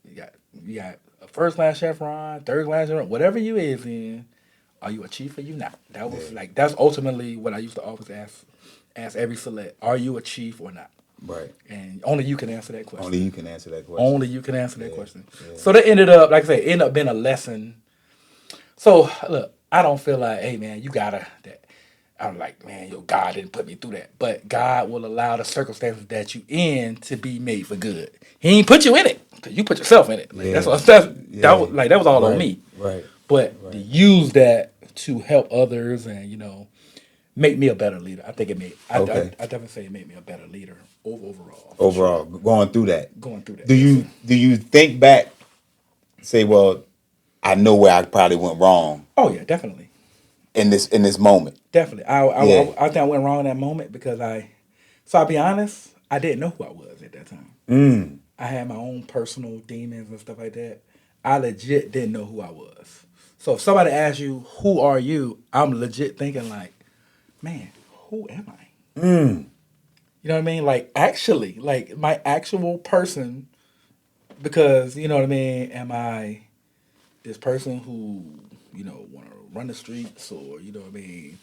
You got a first class chevron, third class chevron, whatever you is in. Are you a chief or you not? That was that's ultimately what I used to always ask every select. Are you a chief or not? Right. And only you can answer that question. Only you can answer that question. Yeah. So that ended up, like I say, ended up being a lesson. So look, I don't feel like, hey man, you gotta that. I'm like, man, God didn't put me through that. But God will allow the circumstances that you in to be made for good. He ain't put you in it, because you put yourself in it. Like, that was all on me. Right. But to use that to help others and, make me a better leader. I think it made, I definitely say it made me a better leader overall. Overall, sure. Going through that. Do you think back, say, well, I know where I probably went wrong. Oh yeah, definitely. In this moment. Definitely. I think I went wrong in that moment because I'll be honest, I didn't know who I was at that time. I had my own personal demons and stuff like that. I legit didn't know who I was. So if somebody asks you, who are you? I'm legit thinking like, man, who am I? You know what I mean? Like, actually, like my actual person, because, you know what I mean? Am I this person who, want to run the streets or, you know what I mean,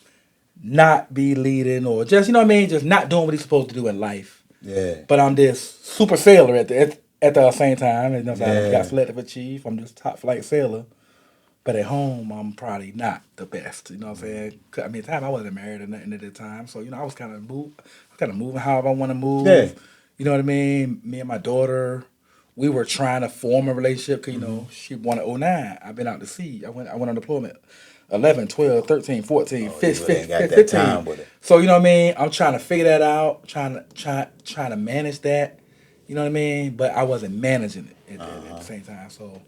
not be leading or just, you know what I mean, just not doing what he's supposed to do in life. Yeah. But I'm this super sailor at the same time. And I got selected for chief. I'm this top flight sailor. But at home, I'm probably not the best. You know what I'm saying? I mean, at the time, I wasn't married or nothing at the time. So, I was kind of moving however I want to move. Yeah. You know what I mean? Me and my daughter, we were trying to form a relationship because, she won at 09. I've been out to sea. I went on deployment 11, 12, 13, 14, 15. Time with it. So, you know what I mean? I'm trying to figure that out, trying to manage that. You know what I mean? But I wasn't managing it at the same time. So,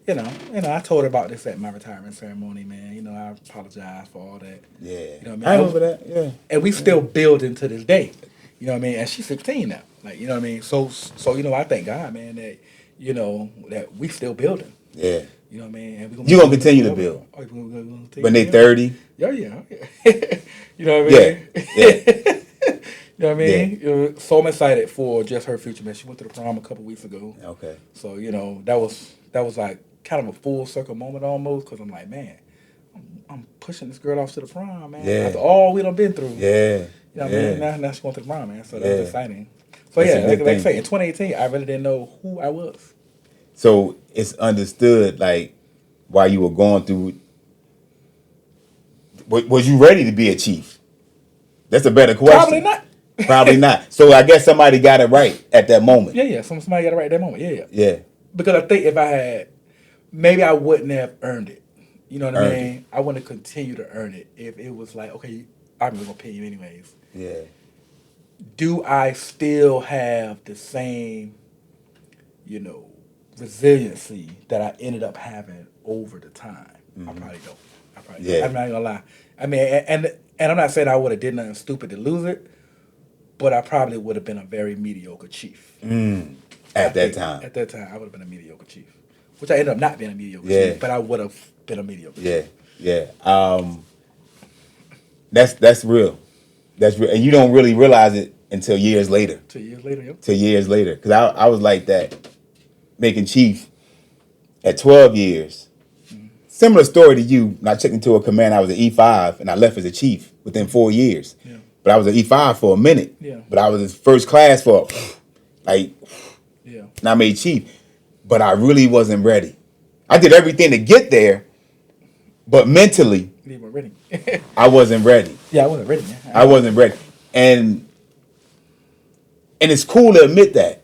I told her about this at my retirement ceremony, man. I apologize for all that. Yeah. You know what I mean? I remember that, yeah. And we still building to this day. You know what I mean? And she's 16 now. Like, you know what I mean? So I thank God, man, that, that we still building. Yeah. You know what I mean? And you're going to continue to build. Oh, when they 30. Yeah. You know what I mean? Yeah. You know what I mean? Yeah. So I'm excited for just her future, man. She went to the prom a couple weeks ago. Okay. So, that was like kind of a full circle moment almost, because I'm like, man, I'm pushing this girl off to the prom, man. Yeah. After all we done been through. Yeah. You know what I mean? Now she's going to the prom, man. So that was exciting. So like I say, in 2018, I really didn't know who I was. So it's understood, like, while you were going through, was you ready to be a chief? That's a better question. Probably not. Probably not. So I guess somebody got it right at that moment. Yeah. Somebody got it right at that moment. Yeah. Yeah. Because I think if I had, maybe I wouldn't have earned it. You know what I mean? I wouldn't continue to earn it if it was like, okay, I'm going to pay you anyways. Yeah. Do I still have the same, resiliency that I ended up having over the time? I probably don't. probably. Yeah. I'm not gonna lie. I mean, and I'm not saying I would have did nothing stupid to lose it, but I probably would have been a very mediocre chief. At that time. At that time, I would have been a mediocre chief, which I ended up not being a mediocre chief, but I would have been a mediocre chief. Yeah. That's real. That's real, and you don't really realize it until years later. 2 years later, yep. 2 years later, because I was like that, making chief at 12 years. Similar story to you. When I checked into a command, I was an E5, and I left as a chief within 4 years. Yeah. But I was an E5 for a minute. Yeah. But I was in first class for, like, Yeah. and I made chief. But I really wasn't ready. I did everything to get there, but mentally, You weren't ready. I wasn't ready. Yeah, I wasn't ready, man. I wasn't ready. And it's cool to admit that.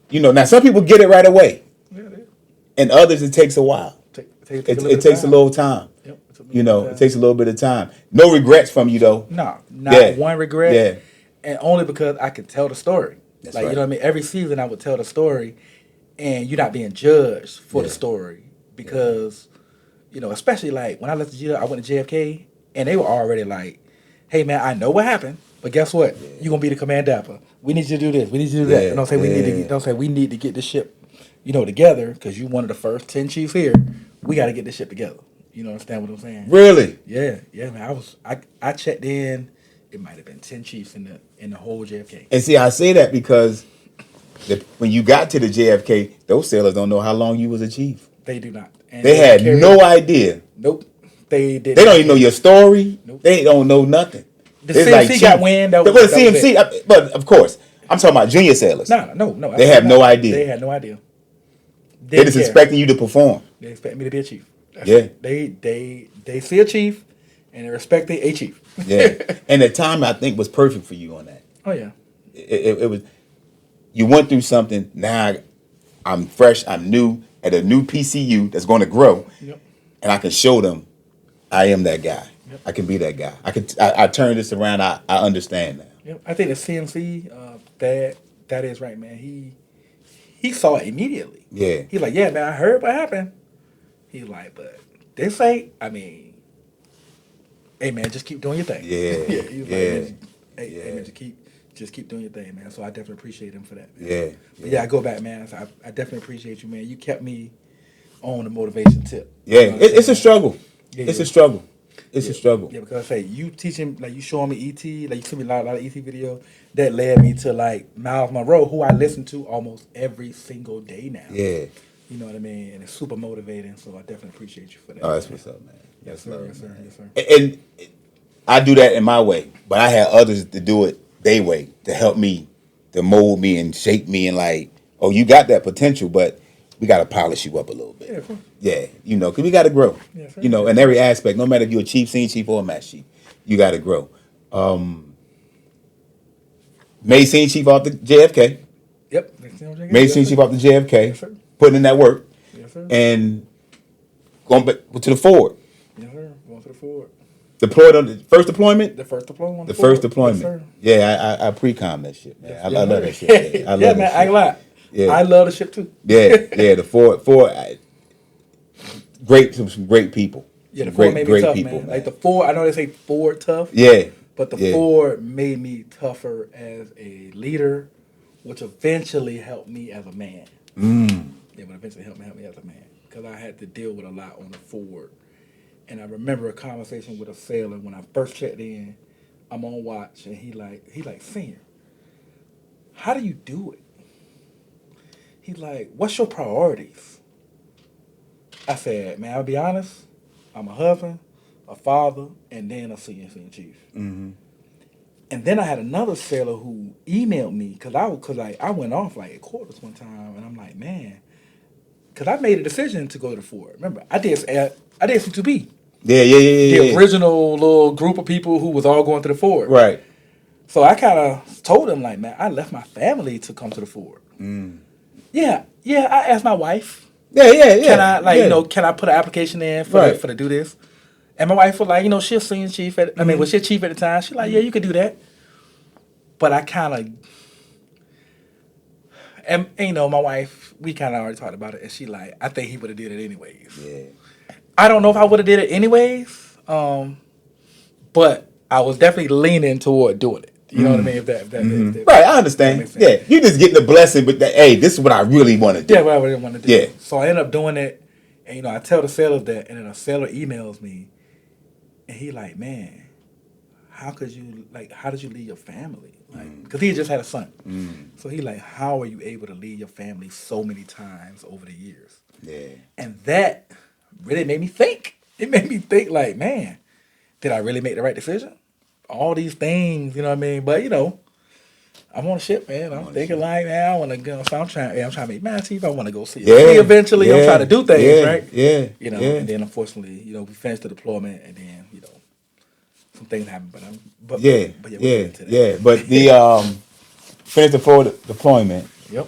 You know, now some people get it right away. Yeah, it is. And others, it takes a while. It takes a little time. Yep, You know, it takes a little bit of time. No regrets from you, though. No, not one regret. Yeah. And only because I could tell the story. That's like, right. you know what I mean? Every season I would tell the story, and you're not being judged for the story. Because, you know, especially like when I left the jail, I went to JFK, and they were already like, hey, man, I know what happened, but guess what? You're going to be the command dapper. We need you to do this. We need you to do that. And don't say we need to get this ship, you know, together, because you one of the first 10 chiefs here. We got to get this ship together. You know, understand what I'm saying? Really? Yeah, man. I checked in. It might have been 10 chiefs in the whole JFK. And see, I say that because when you got to the JFK, those sailors don't know how long you was a chief. They do not. And they had no idea. Nope. They did. They don't even know your story. Nope. They don't know nothing. The CMC got wind. But but of course, I'm talking about junior sailors. No. They have no idea. They had no idea. They're just expecting you to perform. They expect me to be a chief. They see a chief, and they respect a chief. Yeah. And the time, I think, was perfect for you on that. Oh, yeah. It was, you went through something. Now I'm fresh. I'm new at a new PCU that's going to grow. Yep. And I can show them I am that guy. Yep. I can be that guy. I turn this around. I understand now. Yep. I think the CMC, that is right, man. He saw it immediately. Yeah. He's like, yeah, man, I heard what happened. He's like, but this ain't, I mean, hey, man, just keep doing your thing. Yeah. He's like, hey, man, just keep doing your thing, man. So I definitely appreciate him for that, man. Yeah. But yeah, I go back, man. So I definitely appreciate you, man. You kept me on the motivation tip. Yeah. You know It's a struggle. Yeah, it's a struggle. It's yeah. a struggle. Yeah, because I say you teaching, like you showing me ET, like you sent me a lot of ET videos that led me to like Miles Monroe, who I listen to almost every single day now. Yeah. You know what I mean? And it's super motivating, so I definitely appreciate you for that. Oh, that's what's up, man. Yes, sir. Yes, sir. Yes, sir. And I do that in my way, but I had others to do it their way to help me, to mold me and shape me, and like, oh, you got that potential, but we got to polish you up a little bit. Yeah, of course. Yeah, you know, because we got to grow. Yes, sir. You know, in every aspect, no matter if you're a chief, senior chief, or a master chief, you got to grow. Made senior chief off the JFK. Yep. Made senior chief off the JFK. Yes, sir. Putting in that work. Yes, sir. And going back to the forward. Yes, sir. Going to the forward. Deployed on the first deployment? The first deployment. The first deployment. Yes, sir. Yeah, I pre-com that shit, man. Yes, I love that shit. Man. I love yeah, that man, shit. I ain't lie. Yeah. I love the ship too. Yeah, the four some great people. Yeah, the Some four made me tough, people, man. Like the four, I know they say four tough. Yeah. But the four made me tougher as a leader, which eventually helped me as a man. Yeah, but eventually helped me as a man. Because I had to deal with a lot on the forward. And I remember a conversation with a sailor when I first checked in. I'm on watch, and he like, Senior, how do you do it? He's like, what's your priorities? I said, man, I'll be honest. I'm a husband, a father, and then a senior chief. Mm-hmm. And then I had another sailor who emailed me because I went off like at quarters one time, and I'm like, man, because I made a decision to go to the fort. Remember, I did C2B. Yeah. The original little group of people who was all going to the fort. Right. So I kind of told them, like, man, I left my family to come to the fort. Yeah, I asked my wife. Yeah. Can I put an application in for to do this? And my wife was like, she's a senior chief. Was she a chief at the time? She's like, yeah, you could do that. But I kind of, and my wife, we kind of already talked about it, and she like, I think he would have did it anyways. Yeah. I don't know if I would have did it anyways, but I was definitely leaning toward doing it. You know what I mean? If that Right, I if that understand. makes sense. Yeah, you just getting the blessing, but that, hey, this is what I really want to do. Yeah, what I really want to do. Yeah. So I end up doing it, and I tell the sailors that, and then a sailor emails me, and he like, man, how could you how did you leave your family? Like, because he had just had a son. So he like, how are you able to leave your family so many times over the years? Yeah. And that really made me think. It made me think like, man, did I really make the right decision? All these things, you know what I mean? But I'm on a ship, man. I'm thinking like, man, I want to go. So I'm trying to make my teeth. I want to go see it eventually. I'm trying to do things, right? Yeah. And then unfortunately, we finished the deployment, and then some things happened. But we'll get into that. But the finished the forward deployment. Yep.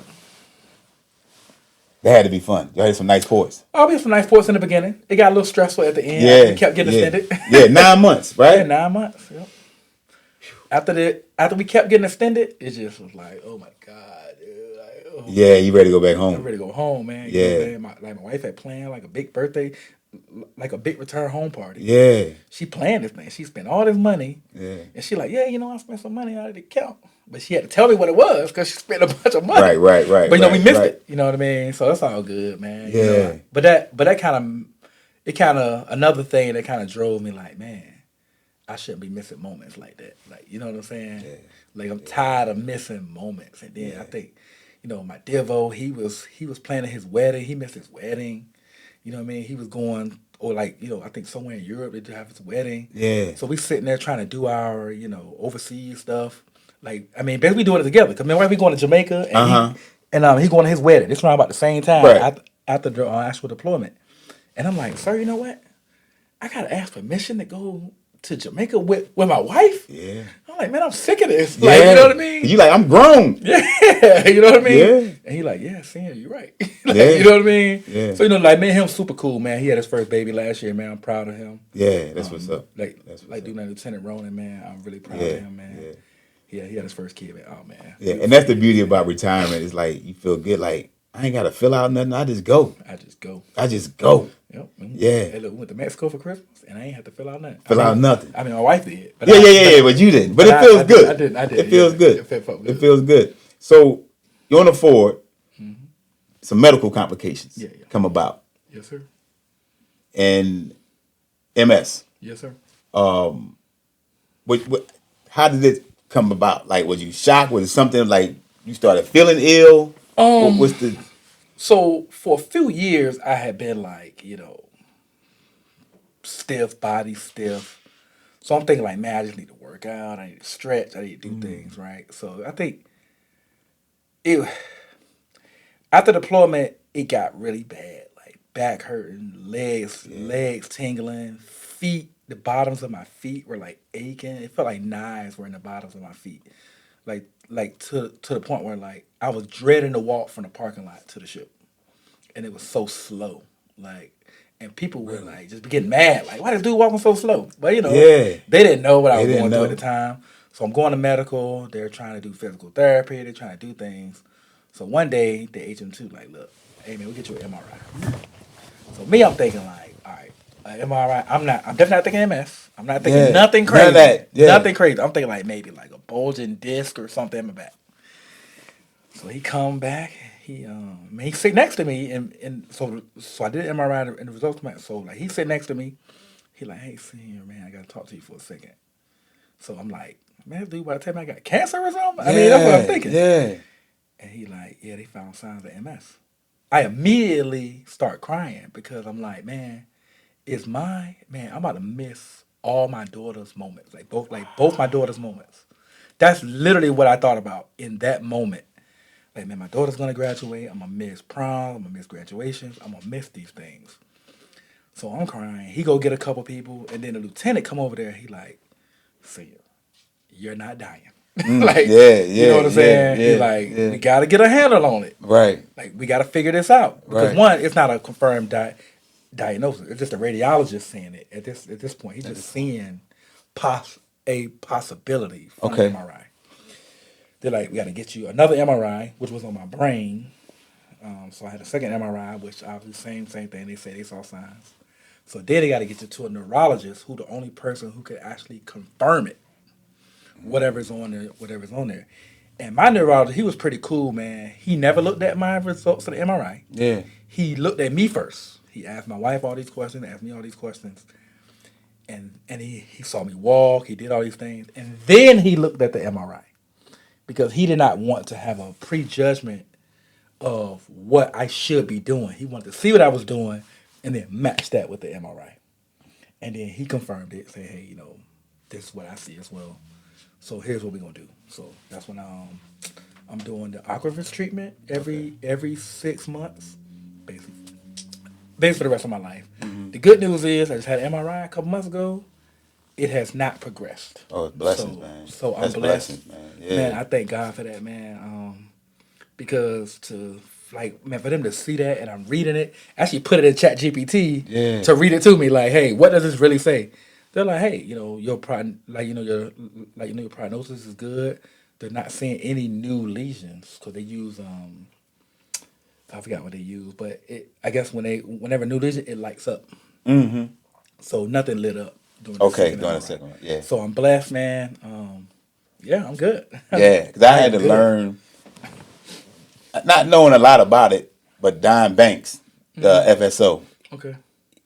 That had to be fun. Y'all had some nice ports. I'll be some nice ports in the beginning. It got a little stressful at the end. Yeah. We kept getting extended. Yeah, 9 months, right? Yeah, 9 months. Yep. After we kept getting extended, it just was like, oh my God, dude. Like, oh. Yeah, you ready to go back home? I'm ready to go home, man. Yeah. My wife had planned like a big birthday, like a big return home party. Yeah. She planned this thing. She spent all this money. Yeah. And she like, I spent some money. I didn't count. But she had to tell me what it was because she spent a bunch of money. Right. But we missed it. You know what I mean? So that's all good, man. Yeah. But that kind of another thing that kind of drove me like, man, I shouldn't be missing moments like that. Like, you know what I'm saying? Yeah. Like I'm tired of missing moments. And then I think, my Devo, he was planning his wedding. He missed his wedding. You know what I mean? He was going, or I think somewhere in Europe they have his wedding. Yeah. So we sitting there trying to do our, overseas stuff. Like, I mean, basically we doing it together. Because we going to Jamaica and he going to his wedding. It's around about the same time after the actual deployment. And I'm like, sir, you know what? I got to ask permission to go to Jamaica with my wife. Yeah. I'm like, man, I'm sick of this. Yeah. Like, you know what I mean? You like, I'm grown. Yeah. You know what I mean? Yeah. And he like, yeah, Senior, you're right. Yeah. You know what I mean? Yeah. So, like, me and him super cool, man. He had his first baby last year, man. I'm proud of him. Yeah, that's what's up. Doing that Lieutenant Ronan, man. I'm really proud of him, man. Yeah, he had his first kid, man. Oh, man. Yeah, and that's the beauty about retirement. It's like you feel good. Like, I ain't got to fill out nothing. I just go. Yep. Yeah. Hey, look, we went to Mexico for Christmas, and I ain't have to fill out nothing. Nothing. I mean, my wife did. But But you didn't. But it feels good. I did. It feels good. It felt good. It feels good. So, you're on the Ford. Some medical complications come about. Yes, sir. And MS. Yes, sir. How did it come about? Like, was you shocked? Was it something like you started feeling ill? What's the... So for a few years, I had been like, stiff, body stiff. So I'm thinking like, man, I just need to work out. I need to stretch. I need to do things, right? So I think after deployment, it got really bad. Like back hurting, legs tingling, feet. The bottoms of my feet were like aching. It felt like knives were in the bottoms of my feet. Like to the point where like I was dreading to walk from the parking lot to the ship. And it was so slow. Like, and people were like just getting mad. Like, why this dude walking so slow? But they didn't know what I was going through at the time. So I'm going to medical. They're trying to do physical therapy. They're trying to do things. So one day the HM2 like, look, hey man, we'll get you an MRI. So me, I'm thinking like, all right, MRI. I'm definitely not thinking MS. I'm not thinking nothing crazy. None of that. Yeah. Nothing crazy. I'm thinking like maybe like a bulging disc or something in my back. So he come back. He sit next to me, and so I did MRI and the results came out. So like he sit next to me. He like, hey Senior, man, I gotta talk to you for a second. So I'm like, man, dude, what I tell me I got cancer or something? I mean, that's what I'm thinking. Yeah. And he like, yeah, they found signs of MS. I immediately start crying because I'm like, man, I'm about to miss all my daughter's moments, like both my daughter's moments. That's literally what I thought about in that moment. Like, man, my daughter's gonna graduate. I'm gonna miss prom. I'm gonna miss graduations. I'm gonna miss these things. So I'm crying. He go get a couple people, and then the lieutenant come over there. He like, Senior, you're not dying. You know what I'm saying? He like, we gotta get a handle on it. Right. Like, we gotta figure this out because one, it's not a confirmed diagnosis. It's just a radiologist saying it at this point. He's just seeing a possibility from the MRI. They're like, we got to get you another MRI, which was on my brain. So I had a second MRI, which obviously same thing. They said they saw signs. So then they got to get you to a neurologist, who the only person who could actually confirm it, whatever's on there, whatever's on there. And my neurologist, he was pretty cool, man. He never looked at my results of the MRI. Yeah. He looked at me first. He asked my wife all these questions, asked me all these questions. And he saw me walk, he did all these things. And then he looked at the MRI. Because he did not want to have a prejudgment of what I should be doing. He wanted to see what I was doing and then match that with the MRI. And then he confirmed it, say, hey, this is what I see as well. So here's what we're gonna do. So that's when I'm doing the aquifers treatment every 6 months, basically for the rest of my life. Mm-hmm. The good news is I just had an MRI a couple months ago. It has not progressed. Oh, it's blessings, man. So I'm That's blessed, blessings, man. Yeah. Man, I thank God for that, man. Because for them to see that and I'm reading it, actually put it in Chat GPT to read it to me. Like, hey, what does this really say? They're like, hey, your prognosis is good. They're not seeing any new lesions because they use I forgot what they use, but I guess whenever new lesion, it lights up. Mm-hmm. So nothing lit up. During the second one. Yeah. So I'm blessed, man. Yeah, I'm good. Yeah, because I had to learn, not knowing a lot about it, but Don Banks, the FSO. Okay.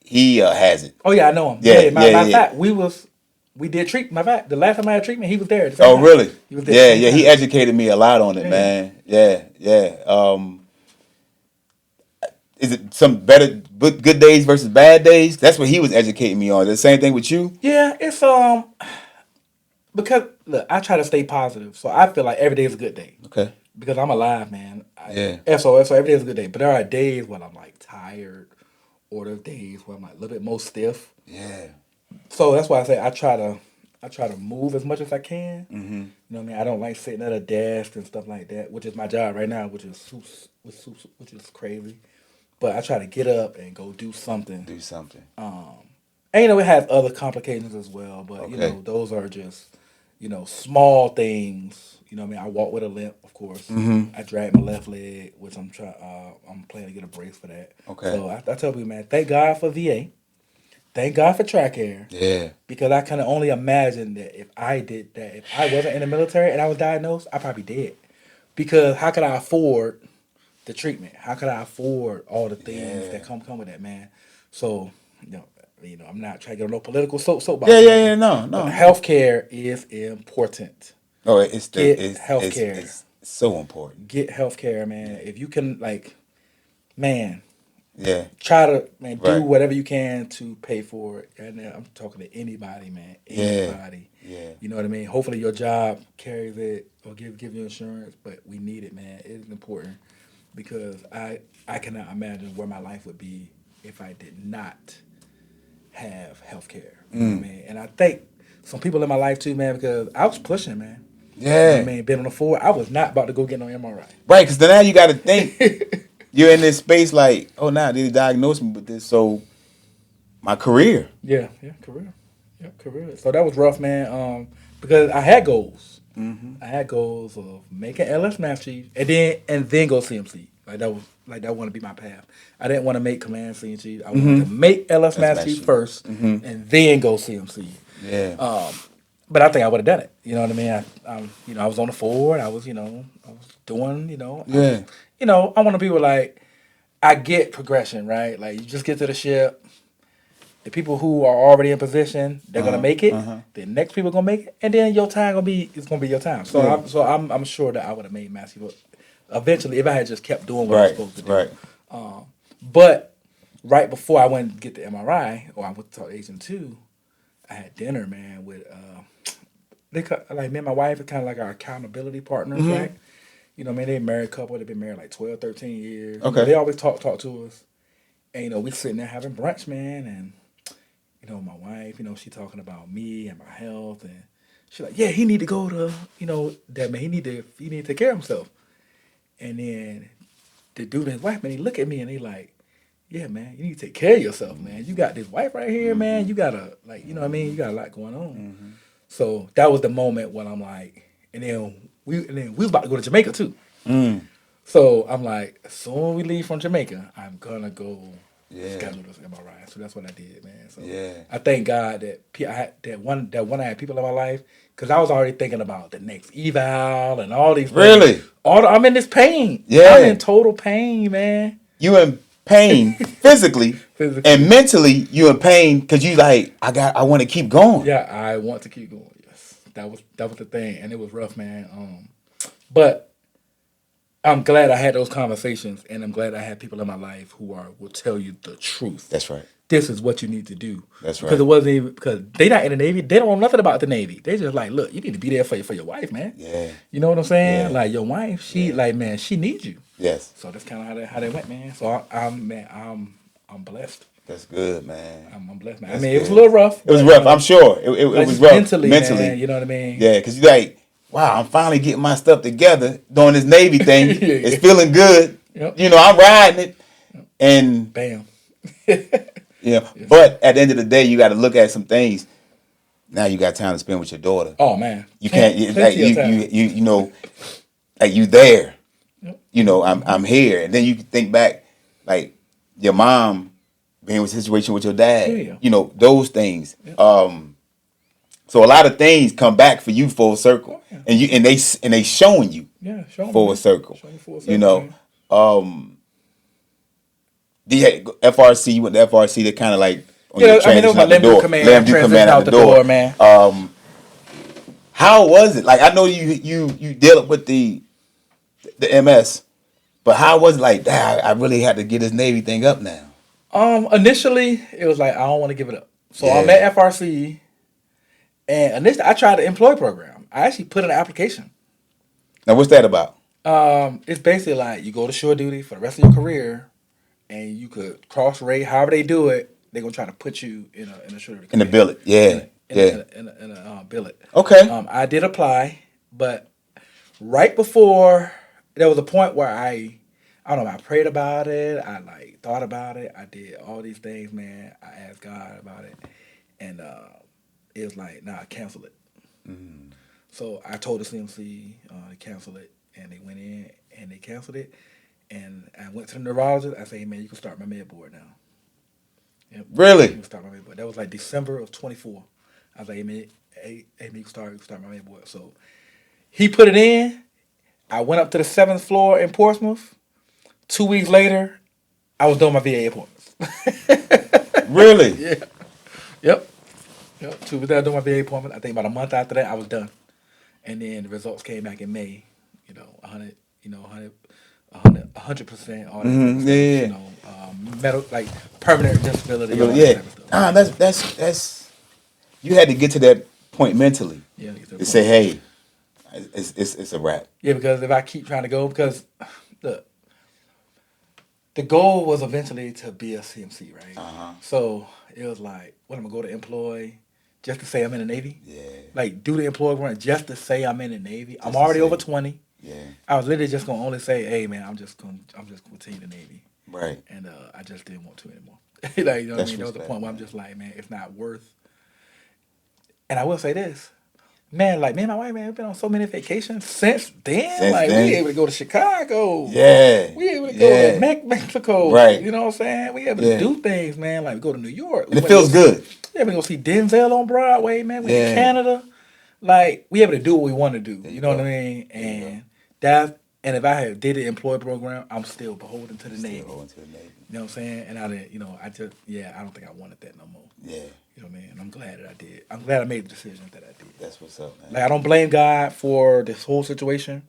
He has it. Oh yeah, I know him. Yeah, matter of fact, we did treatment. My fact, the last time I had treatment, he was there. Oh really? He was there. Yeah. He educated me a lot on it, man. Yeah. Is it some good days versus bad days? That's what he was educating me on. The same thing with you? Yeah, it's because look, I try to stay positive, so I feel like every day is a good day. Okay. Because I'm alive, man. Yeah. So every day is a good day. But there are days when I'm like tired, or there's days where I'm like a little bit more stiff. Yeah. So that's why I say I try to move as much as I can. Mm-hmm. You know what I mean? I don't like sitting at a desk and stuff like that, which is my job right now, which is crazy. But I try to get up and go do something. And it has other complications as well. But those are just small things. You know what I mean? I walk with a limp, of course. Mm-hmm. I drag my left leg, which I'm planning to get a brace for that. Okay. So I tell people, man, thank God for VA. Thank God for TRACARE. Yeah. Because I can only imagine that if I did that, if I wasn't in the military and I was diagnosed, I'd probably dead. Because how could I afford the treatment? How could I afford all the things that come with that, man? So, I'm not trying to get on no political soapbox. Yeah. No. But healthcare is important. Oh, it's healthcare. It's so important. Get healthcare, man. If you can, man. Yeah. Try to do whatever you can to pay for it. And I'm talking to anybody, man. Anybody. Yeah. You know what I mean? Hopefully your job carries it or give you insurance, but we need it, man. It is important because I cannot imagine where my life would be if I did not have health care. You know what I mean? And I think some people in my life too, man, because I was pushing, man. Yeah. You know what I mean? Been on the floor. I was not about to go get no MRI. Right, because now you got to think. You're in this space like, oh, now they diagnosed me with this, so my career. Yeah, career. Yeah, career. So that was rough, man, because I had goals. Mm-hmm. I had goals of making LS Master Chief and then go CMC. That want to be my path. I didn't want to make Command Senior Chief. I wanted to make LS Master Chief first and then go CMC. Yeah. But I think I would have done it. You know what I mean? I was on the forward. I was doing, Yeah. I want to people like, I get progression, right? Like, you just get to the ship. The people who are already in position, they're gonna make it. The next people gonna make it, and then your time gonna be your time. So I'm sure that I would have made Master Chief eventually if I had just kept doing what I was supposed to do. Right. But right before I went to get the MRI, or I went to talk to Agent 2, I had dinner, man, with me and my wife are kind of like our accountability partners, right? You know, man, they're a married couple. They've been married like 12, 13 years. Okay. They always talk to us. And, we sitting there having brunch, man. And, my wife, she talking about me and my health. And she's like, yeah, he need to go to, that man, he need to take care of himself. And then the dude and his wife, man, he look at me and he like, yeah, man, you need to take care of yourself, man. You got this wife right here, man. You got you know what I mean? You got a lot going on. So that was the moment when I'm like, and then we was about to go to Jamaica too. So I'm like, as soon as we leave from Jamaica, I'm gonna go Yeah. Scheduled this MRI. So that's what I did, man. So Yeah. I thank God that I had that I had people in my life, because I was already thinking about the next eval and all these things. Really? I'm in this pain. Yeah. I'm in total pain, man. You in pain physically, and mentally you in pain because you like, I want to keep going. Yeah, I want to keep going. Yes, that was the thing, and it was rough, man. But I'm glad I had those conversations, and I'm glad I had people in my life who will tell you the truth. That's right. This is what you need to do. That's right. Because it wasn't even, because they not in the Navy. They don't know nothing about the Navy. They just like, look, you need to be there for your wife, man. Yeah. You know what I'm saying? Yeah. Like your wife, she man, she needs you. Yes. So that's kind of how they went, man. So I'm blessed. That's good, man. I'm blessed, man. That's I mean, good. it was a little rough. It was rough. I'm sure it was rough mentally. Man, you know what I mean? Yeah, because you're like, wow, I'm finally getting my stuff together doing this Navy thing. Yeah. It's feeling good. Yep. You know, I'm riding it, and bam. Yeah, but at the end of the day, you got to look at some things. Now you got time to spend with your daughter. Oh man, you can't. Like you know, like you there. Yep. You know, I'm here, and then you can think back, like your mom being in a situation with your dad. Yeah. You know those things. Yep. So a lot of things come back for you full circle, and they showing you. Yeah, showing full circle. Showing full circle. You know. FRC, you went to FRC, they kind of like on your transition out the door. Let them do command out the door, man. How was it? Like, I know you dealt with the MS, but how was it like, I really had to get this Navy thing up now? Initially, it was like, I don't want to give it up. So I'm at FRC, and initially, I tried the employee program. I actually put in an application. Now, what's that about? It's basically like you go to shore duty for the rest of your career, and you could cross rate. However they do it, they're gonna try to put you in a shore duty. In a billet, in a billet. Okay. I did apply, but right before there was a point where I don't know. I prayed about it. I like thought about it. I did all these things, man. I asked God about it, and it was like, nah, cancel it. Mm. So I told the CMC to cancel it, and they went in and they canceled it. And I went to the neurologist. I said, hey, man, you can start my med board now. Yep. Really? You can start my med board. That was like December of 24. I was like, hey, man, you can start my med board. So he put it in. I went up to the 7th floor in Portsmouth. 2 weeks later, I was doing my VA appointments. Really? Yeah. Yep. 2 weeks later, doing my VA appointment. I think about a month after that, I was done. And then the results came back in May. 100%, all that stuff, you know, like permanent disability. That's you had to get to that point mentally. Yeah, to say, hey, it's a wrap. Yeah, because if I keep trying to go, because the goal was eventually to be a CMC, right? So it was like, what am I going to employ just to say I'm in the Navy? Yeah. Like do the employee run just to say I'm in the Navy. I'm already over 20. Yeah. I was literally just gonna only say, hey man, I'm just gonna continue the Navy. Right. And I just didn't want to anymore. Like, you know what I mean? There was a point where I'm just like, man, it's not worth. And I will say this, man, like me and my wife, man, we've been on so many vacations since then. We able to go to Chicago. Yeah. We able to go to Mexico. Right. You know what I'm saying? We able to do things, man. Like we go to New York. And it feels good. We able to go see Denzel on Broadway, man. We in Canada. Like we able to do what we want to do. You know what I mean? And if I had did the employee program, I'm still beholden to the Navy. You know what I'm saying? And I didn't, I don't think I wanted that no more. Yeah. You know what I mean? And I'm glad that I did. I'm glad I made the decision that I did. That's what's up, man. Like I don't blame God for this whole situation.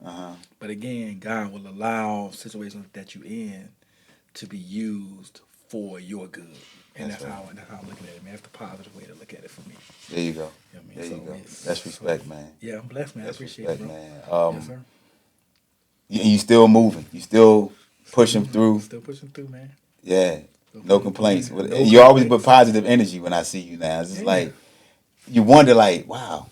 But again, God will allow situations that you in to be used for your good. And that's how I'm looking at it, man. That's the positive way to look at it for me. There you go. You know what I mean? There you go. That's respect, man. Yeah, I'm blessed, man. That's I appreciate respect, it, bro. man. Yes, sir. You still moving. You still pushing through. Still pushing through, man. Yeah. No complaints. You always put positive energy when I see you now. It's just like, you wonder like, wow.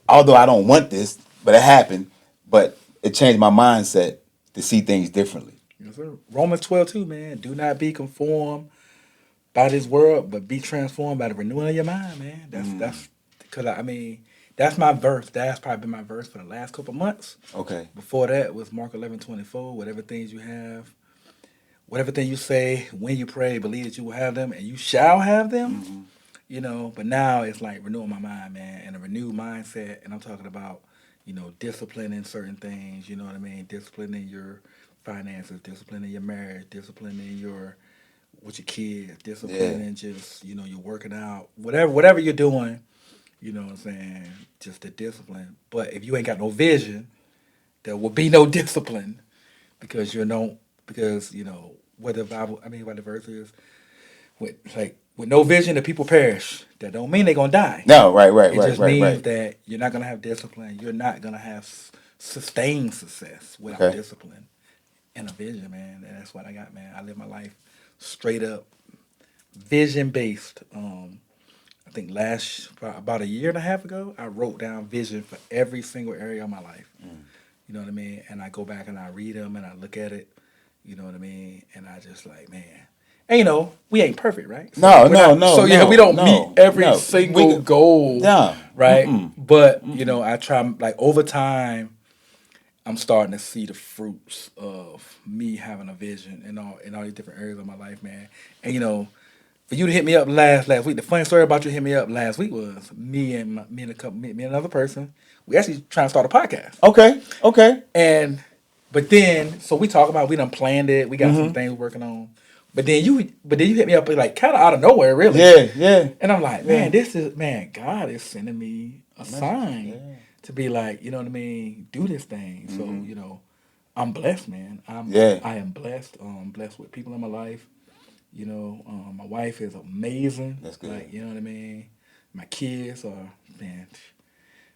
Although I don't want this, but it happened. But it changed my mindset to see things differently. Yes, sir. Romans 12:2, man. Do not be conformed by this world, but be transformed by the renewing of your mind, man. That's because that's my verse. That's probably been my verse for the last couple months. Okay. Before that was Mark 11:24. Whatever things you have, whatever thing you say, when you pray, believe that you will have them and you shall have them. Mm-hmm. You know, but now it's like renewing my mind, man, and a renewed mindset. And I'm talking about, discipline in certain things. You know what I mean? Discipline in your finances, discipline in your marriage, discipline in your with your kids, discipline Yeah. in just you're working out, whatever you're doing. You know what I'm saying? Just the discipline. But if you ain't got no vision, there will be no discipline because you don't because what the Bible. I mean, what the verse is with no vision, the people perish. That don't mean they're gonna die. No, right, It just means right. that you're not gonna have discipline. You're not gonna have sustained success without Okay. discipline and a vision, man. And that's what I got, man. I live my life straight up vision based. I think about a year and a half ago, I wrote down vision for every single area of my life. You know what I mean? And I go back and I read them and I look at it. You know what I mean? And I just like, man. And we ain't perfect, right? So No, we're no, not, no, so yeah, no, we don't no, meet every no. single goal, No. right? Mm-mm. But I try like over time. I'm starting to see the fruits of me having a vision in all these different areas of my life, man. And for you to hit me up last week, the funny story about you hit me up last week was me and another person. We actually trying to start a podcast. Okay. But then so we done planned it. We got some Mm-hmm. things we're working on. But then you hit me up like kind of out of nowhere, really. Yeah. And I'm like, Yeah. man, God is sending me a sign Yeah. to be like, you know what I mean, do this thing. Mm-hmm. So, I'm blessed, man. Yeah. I am blessed. Blessed with people in my life. My wife is amazing. That's good. Like, you know what I mean? My kids are,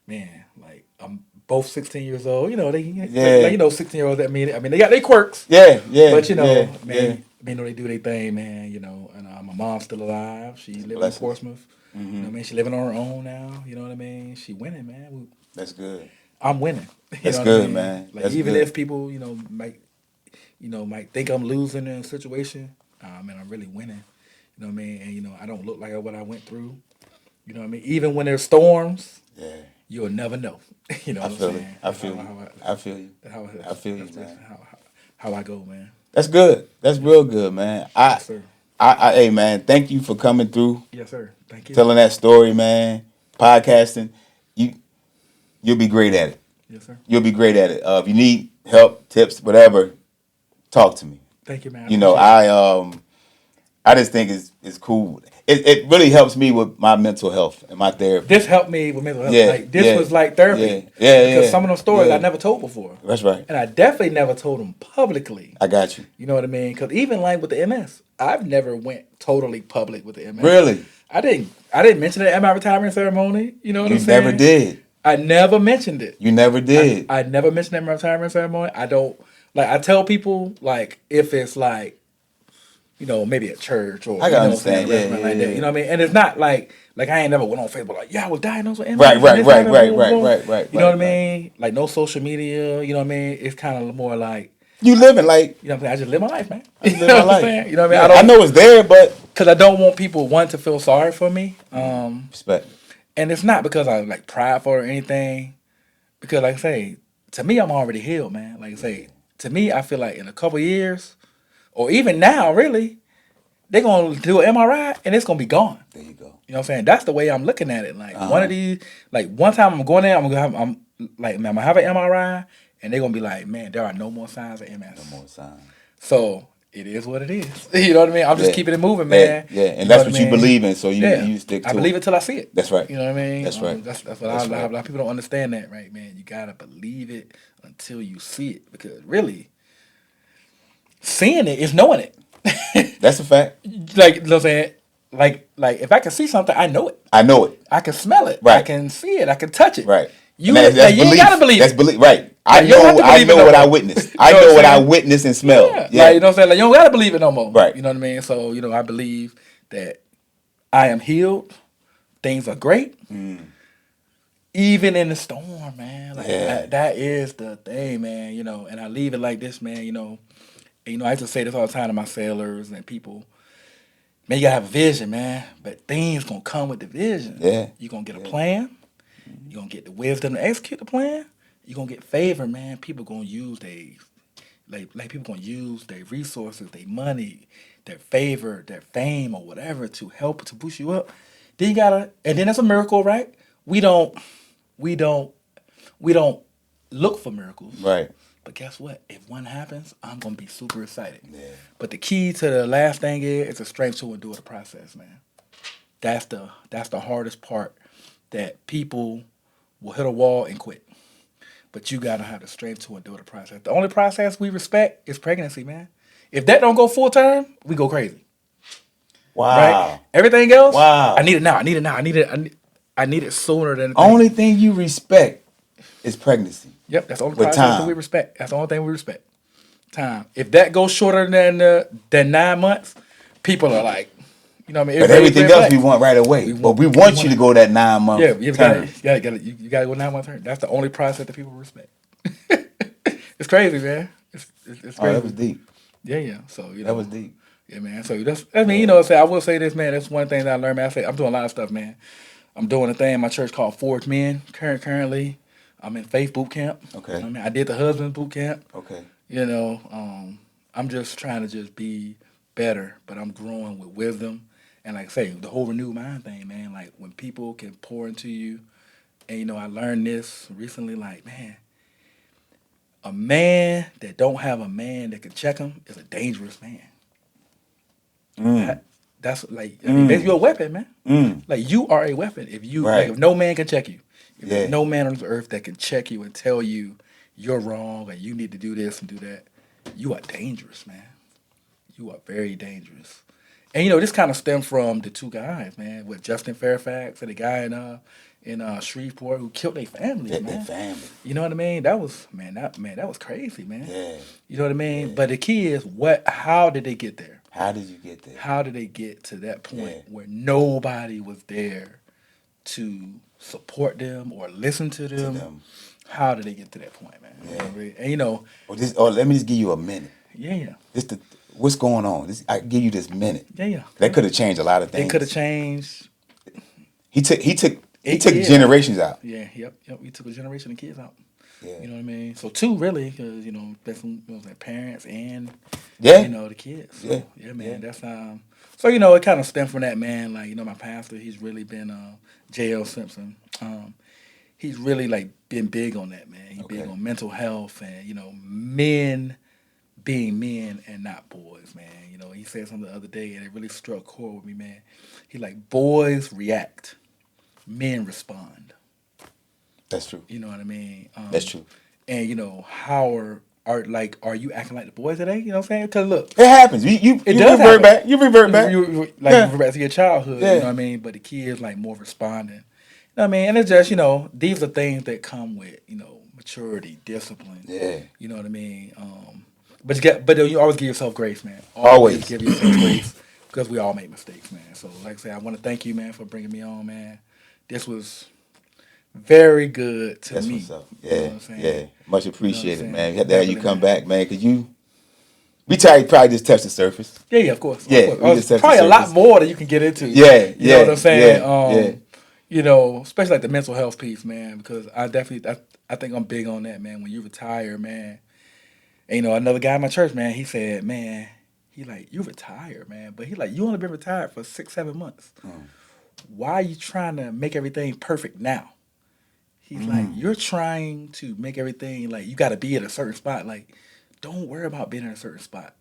like I'm both 16 years old. Yeah. Like 16-year-olds. I mean, they got their quirks. Yeah. But Yeah. they do their thing, man. And my mom's still alive. She live in Blessings. Portsmouth. You know Mm-hmm. what I mean? She living on her own now. You know what I mean? She winning, man. That's good. I'm winning. You That's know what good, I mean? man. Like That's even good. if people, might think I'm losing in a situation, man, I'm really winning. You know what I mean? And I don't look like what I went through. You know what I mean? Even when there's storms, Yeah. you'll never know. You know I what I'm feel it. saying? I feel you. I feel you. I feel you, That's man. how I go, man. That's good. That's real good, man. Yes, sir. Hey, man, thank you for coming through, Yes, sir. Thank you. telling that story, man. Podcasting, you'll be great at it. Yes, sir. You'll be great at it. If you need help, tips, whatever, talk to me. Thank you, man. You know, I just think it's cool. It really helps me with my mental health and my therapy. This helped me with mental health. Yeah, Like this yeah, was like therapy. Yeah, Because some of those stories yeah. I never told before. That's right. And I definitely never told them publicly. I got you. You know what I mean? Because even like with the MS, I've never went totally public with the MS. Really? I didn't mention it at my retirement ceremony. You know what I'm You saying? never did. I never mentioned it. You never did. I never mentioned it at my retirement ceremony. I don't like. I tell people like if it's like, maybe at church or I can understand. a restaurant like that. Yeah. You know what I mean? And it's not like I ain't never went on Facebook like, I was diagnosed with MS. Right. and this happened, boom, boom. Right. You know what I mean? Like no social media. You know what I mean? It's kind of more like. You living like You know what I'm saying? I just live my life, man. I live my life. Saying? You know what I mean? Yeah, I know it's there, but because I don't want people to feel sorry for me. respect. And it's not because I'm like prideful or anything. Because like I say, to me, I'm already healed, man. Like I say, to me, I feel like in a couple years, or even now, really, they're gonna do an MRI and it's gonna be gone. There you go. You know what I'm saying? That's the way I'm looking at it. Like one of these, like one time I'm going there, I'm gonna have an MRI, and they're gonna be like, man, there are no more signs of MS. No more signs. So it is what it is. You know what I mean? I'm just keeping it moving, man. Yeah. And that's what you believe in, so you stick to it. I believe it till I see it. That's right. You know what I mean? That's right. That's what a lot of people don't understand that, right, man? You gotta believe it until you see it, because really, seeing it is knowing it. That's a fact. Like, you know what I'm saying? Like if I can see something, I know it. I know it. I can smell it. Right. I can see it. I can touch it. Right. You That's ain't gotta believe That's it. belief. Right. Like, you don't have to I believe it know no what more. I witnessed. You I know know what what I'm I saying? witnessed and smelled. Yeah. Yeah. Like, you know what I'm saying? Like, you don't gotta believe it no more. Right. You know what I mean? So, I believe that I am healed. Things are great. Even in the storm, man. Like that is the thing, man. And I leave it like this, man. And, I used to say this all the time to my sailors and people. Man, you gotta have a vision, man. But things gonna come with the vision. Yeah. You're gonna get a plan. You're gonna get the wisdom to execute the plan. You're gonna get favor, man. People gonna use like people gonna use their resources, their money, their favor, their fame, or whatever to help to boost you up. Then you gotta, and then it's a miracle, right? We don't, we don't, we don't look for miracles. Right. But guess what? If one happens, I'm gonna be super excited. Yeah. But the key to the last thing is the strength to endure the process, man. That's the hardest part. That people will hit a wall and quit. But you gotta have the strength to endure the process. The only process we respect is pregnancy, man. If that don't go full term, we go crazy. Wow. Right? Everything else, Wow. I need it now. I need it now. I need it sooner than the Only thing you respect is pregnancy. Yep, that's the only With process time. that we respect. That's the only thing we respect. Time. If that goes shorter than 9 months, people are like, you know what I mean? But everything else we want right away. But we want you to go that 9 month. Yeah, you gotta go 9 months. That's the only process that people respect. It's crazy, man. It's crazy. Oh, that was deep. Yeah. So That was deep. Yeah, man. So I will say this, man. That's one thing that I learned, man. I'm doing a lot of stuff, man. I'm doing a thing in my church called Forge Men. Currently, I'm in faith boot camp. Okay. I did the husband boot camp. Okay. I'm just trying to just be better, but I'm growing with wisdom. And like I say, the whole renewed mind thing, man. Like when people can pour into you, and I learned this recently. Like, man, a man that don't have a man that can check him is a dangerous man. That's like, you're a weapon, man. Like you are a weapon. If if no man can check you, if there's no man on this earth that can check you and tell you you're wrong and you need to do this and do that, you are dangerous, man. You are very dangerous. And this kind of stemmed from the two guys, man, with Justin Fairfax and the guy in Shreveport who killed their families, man. Their family. You know what I mean? That was that was crazy, man. Yeah. You know what I mean? Yeah. But the key is how did they get there? How did you get there? How did they get to that point where nobody was there to support them or listen to them? How did they get to that point, man? Yeah. And let me just give you a minute. Yeah. What's going on? I give you this minute. Yeah. That could have changed a lot of things. It could have changed. He took generations out. Yeah. Yep. We took a generation of kids out. Yeah. You know what I mean? So two really, because that's like parents and the kids. So, Yeah. Man. That's So it kind of stemmed from that, man. Like my pastor, he's really been J.L. Simpson. He's really like been big on that, man. He's big on mental health and men being men and not boys, man. He said something the other day and it really struck core with me, man. He like boys react, men respond. That's true. You know what I mean? That's true. And how are you acting like the boys today? You know what I'm saying? Because look, it happens. You revert back. You revert back. You revert back to your childhood. Yeah. You know what I mean? But the kid is like more responding. You know what I mean? And it's just these are things that come with maturity, discipline. Yeah. You know what I mean? But you always give yourself grace, man. Always give yourself grace because we all make mistakes, man. So like I said, I want to thank you, man, for bringing me on, man. This was very good to me. That's what's up. Yeah, you know what I'm saying? Yeah. Much appreciated, You know what I'm man. saying? We had to have you Definitely, come man. back, man, because we probably just touched the surface. Yeah, of course. Yeah, of course. we just touched Probably the a lot surface. more that you can get into. Yeah, You know what I'm saying? Especially like the mental health piece, man, because I think I'm big on that, man. When you retire, man, and, another guy in my church, man, he said, man, he like, you retired, man, but he like, you only been retired for 6-7 months. Why are you trying to make everything perfect now? He's like, you're trying to make everything like you got to be at a certain spot. Like, don't worry about being in a certain spot.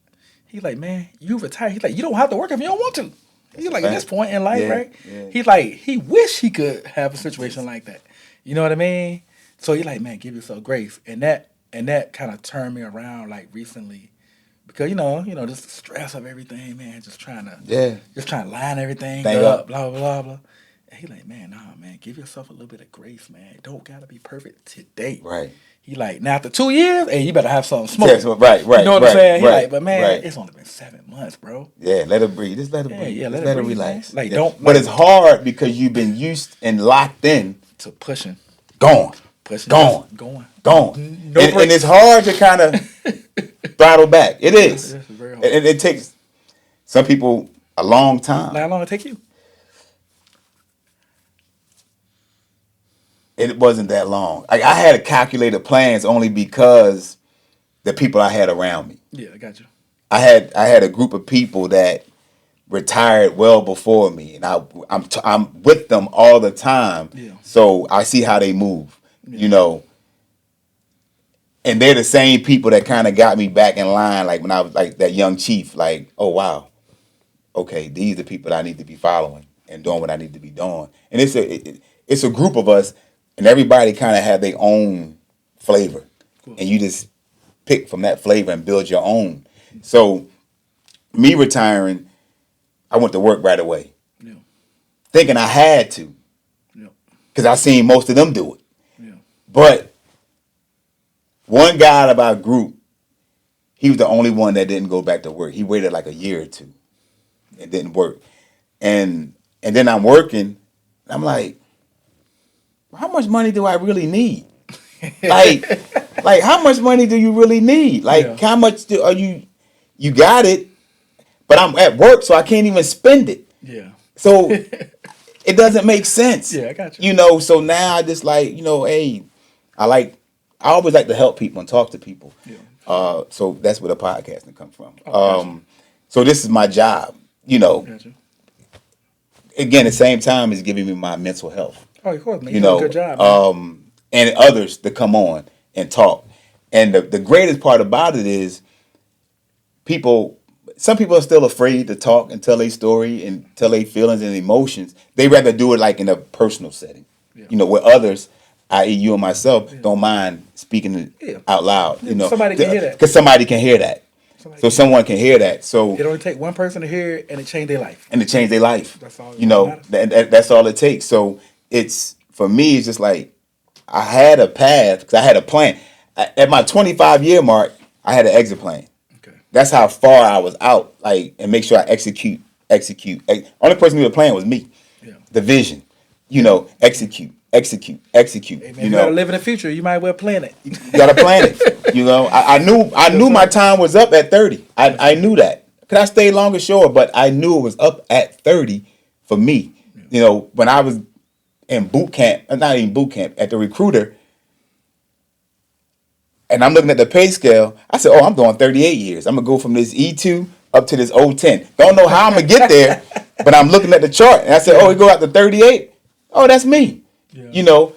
He's like, man, you retired. He's like, you don't have to work if you don't want to. He's like, at this point in life, right? Yeah. He's like, he wish he could have a situation like that. You know what I mean? So he's like, man, give yourself grace. And that kind of turned me around like recently. Because just the stress of everything, man, just trying to line everything up, blah, blah, blah. And he like, man, nah, man, give yourself a little bit of grace, man. It don't gotta be perfect today. Right. He like, now after 2 years, hey, you better have something smoking. Yeah, right. You know what I'm saying? He right, like, but man, right. it's only been 7 months, bro. Yeah, let her breathe. Just let her breathe. Yeah, let her her breathe, relax. man. Like, Yeah. don't. But like, it's hard because you've been used and locked in to pushing. Gone. Gone. And breaks. it's hard to kind of throttle back. It is. It's very hard. And it takes some people a long time. How long it take you? It wasn't that long. I had calculated plans only because the people I had around me. Yeah, I got you. I had a group of people that retired well before me, and I'm with them all the time. Yeah. So I see how they move, Yeah. you know. And they're the same people that kind of got me back in line, like when I was like that young chief. Like, oh wow, okay, these are the people that I need to be following and doing what I need to be doing. And it's a group of us, and everybody kind of have their own flavor, Cool. and you just pick from that flavor and build your own. So, me retiring, I went to work right away, Yeah. thinking I had to, Yeah. because I seen most of them do it. Yeah. But one guy out of our group, he was the only one that didn't go back to work. He waited like a year or two. It didn't work. And then I'm working, and I'm like, how much money do I really need? like how much money do you really need? Like how much are you got it, but I'm at work, so I can't even spend it. Yeah. So it doesn't make sense. Yeah, I got you. You know, so now I just like, you know, hey, I always like to help people and talk to people. Yeah. So that's where the podcasting comes from. Gotcha. So this is my job, you know. Gotcha. Again, at the same time, it's giving me my mental health. Oh, of course, man. You You're know, doing a good job, man. And others to come on and talk. And the greatest part about it is some people are still afraid to talk and tell their story and tell their feelings and emotions. They rather do it like in a personal setting. Yeah. You know, where others, i.e. you and myself, don't mind speaking out loud. You know, somebody can hear that. Because somebody can hear that. Someone can hear that. So it only take one person to hear it, and it changed their life. That's all. You know, that's all it takes. So for me, it's just like I had a path because I had a plan. At my 25-year mark, I had an exit plan. Okay. That's how far I was out. Like, and make sure I execute. Only person who had a plan was me. Yeah. The vision. You know, execute. Hey, man, you know, gotta live in the future. You might well plan it. You gotta plan it. You know, I knew my time was up at 30. I knew that. Could I stay longer? Sure, but I knew it was up at 30 for me. Yeah. You know, when I was in boot camp, not even boot camp, at the recruiter, and I'm looking at the pay scale, I said, oh, I'm doing 38 years. I'm gonna go from this E2 up to this O10. Don't know how I'm gonna get there, but I'm looking at the chart, and I said, oh, we go out to 38. Oh, that's me. Yeah. You know,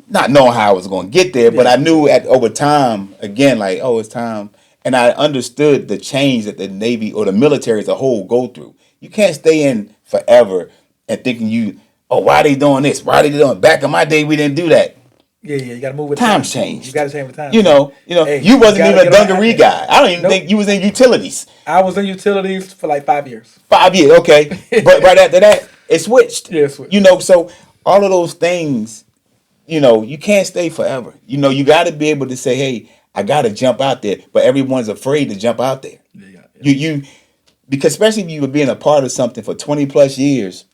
not knowing how I was going to get there, but I knew over time, again, like, oh, it's time. And I understood the change that the Navy or the military as a whole go through. You can't stay in forever and thinking why are they doing this? Why are they doing it? Back in my day, we didn't do that. Yeah, you got to move with times changed. You got to change with time. You know, hey, you wasn't even a dungaree guy. I don't even think you was in utilities. I was in utilities for like 5 years. 5 years, okay. But right after that, it switched. Yeah, it switched. You know, so all of those things, you know, you can't stay forever. You know, you got to be able to say, hey, I got to jump out there. But everyone's afraid to jump out there. Yeah. Because especially if you were being a part of something for 20 plus years,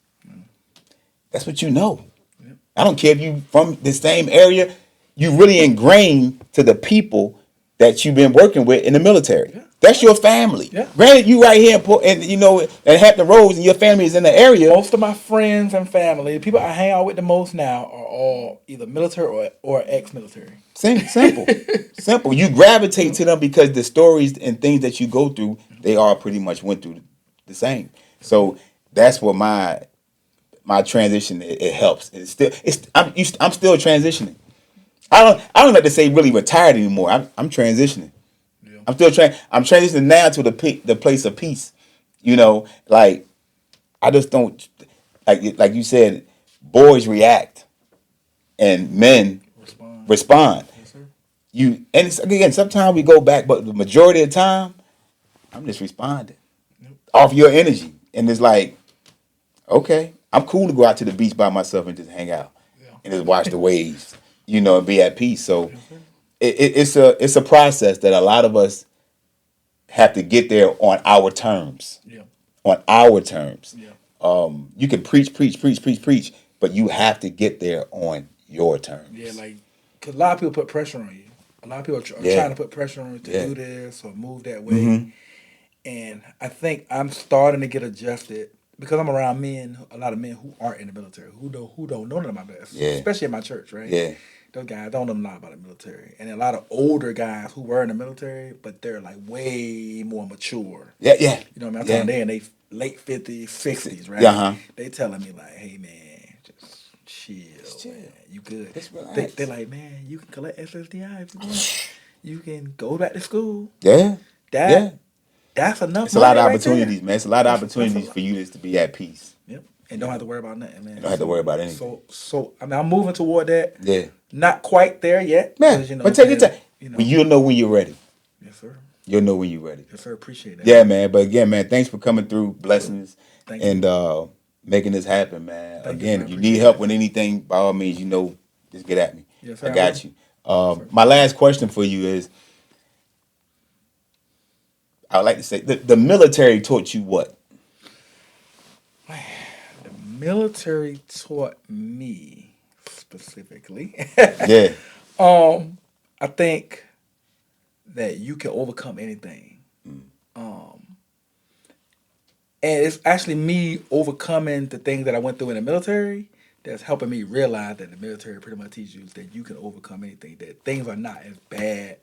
that's what you know. Yeah. I don't care if you from the same area, you really ingrained to the people that you've been working with in the military. Yeah. That's your family. Yeah. Granted, you right here and you know, and Hampton Roads, and your family is in the area. Most of my friends and family, the people I hang out with the most now, are all either military or ex-military. Simple. Simple. You gravitate to them because the stories and things that you go through, they all pretty much went through the same. So that's what my transition it helps. I'm still transitioning. I don't like to say really retired anymore. I'm transitioning. Yeah. I'm transitioning now to the place of peace. You know, like I just don't like you said, boys react and men respond. Yes, sir. And it's, again, sometimes we go back, but the majority of the time, I'm just responding off your energy, and it's like, okay, I'm cool to go out to the beach by myself and just hang out and just watch the waves. You know, and be at peace. So it's a process that a lot of us have to get there on our terms. Yeah. On our terms. Yeah. You can preach, but you have to get there on your terms. Yeah, like, because a lot of people put pressure on you. A lot of people are trying to put pressure on you to do this or move that way. Mm-hmm. And I think I'm starting to get adjusted because I'm around a lot of men who aren't in the military, who don't know none of my best, especially in my church, right? Yeah. those guys don't know a lot about the military, and a lot of older guys who were in the military, but they're like way more mature. Yeah. You know what I mean? I'm telling they in they late 50s, 60s, right? Uh-huh. They telling me like, hey man, just chill. Man. You good? They like, man, you can collect SSDI if you want. You can go back to school. Yeah. That's enough. It's a lot of opportunities, man. It's a lot of opportunities for you just to be at peace. Yep. And don't have to worry about nothing, man. You don't have to worry about anything. So I mean, I'm moving toward that. Yeah. Not quite there yet. Man, but take your time. But you'll know when you're ready. Yes, sir. You'll know when you're ready. Yes, sir. Appreciate that. Yeah, man. But again, man, thanks for coming through, blessings, Thank and making this happen, man. Thank Again, you, if you need help with anything, by all means, just get at me. Yes, sir. I got you. My last question for you is, I would like to say, the military taught you what? The military taught me specifically. Yeah. I think that you can overcome anything. And it's actually me overcoming the things that I went through in the military that's helping me realize that the military pretty much teaches you that you can overcome anything, that things are not as bad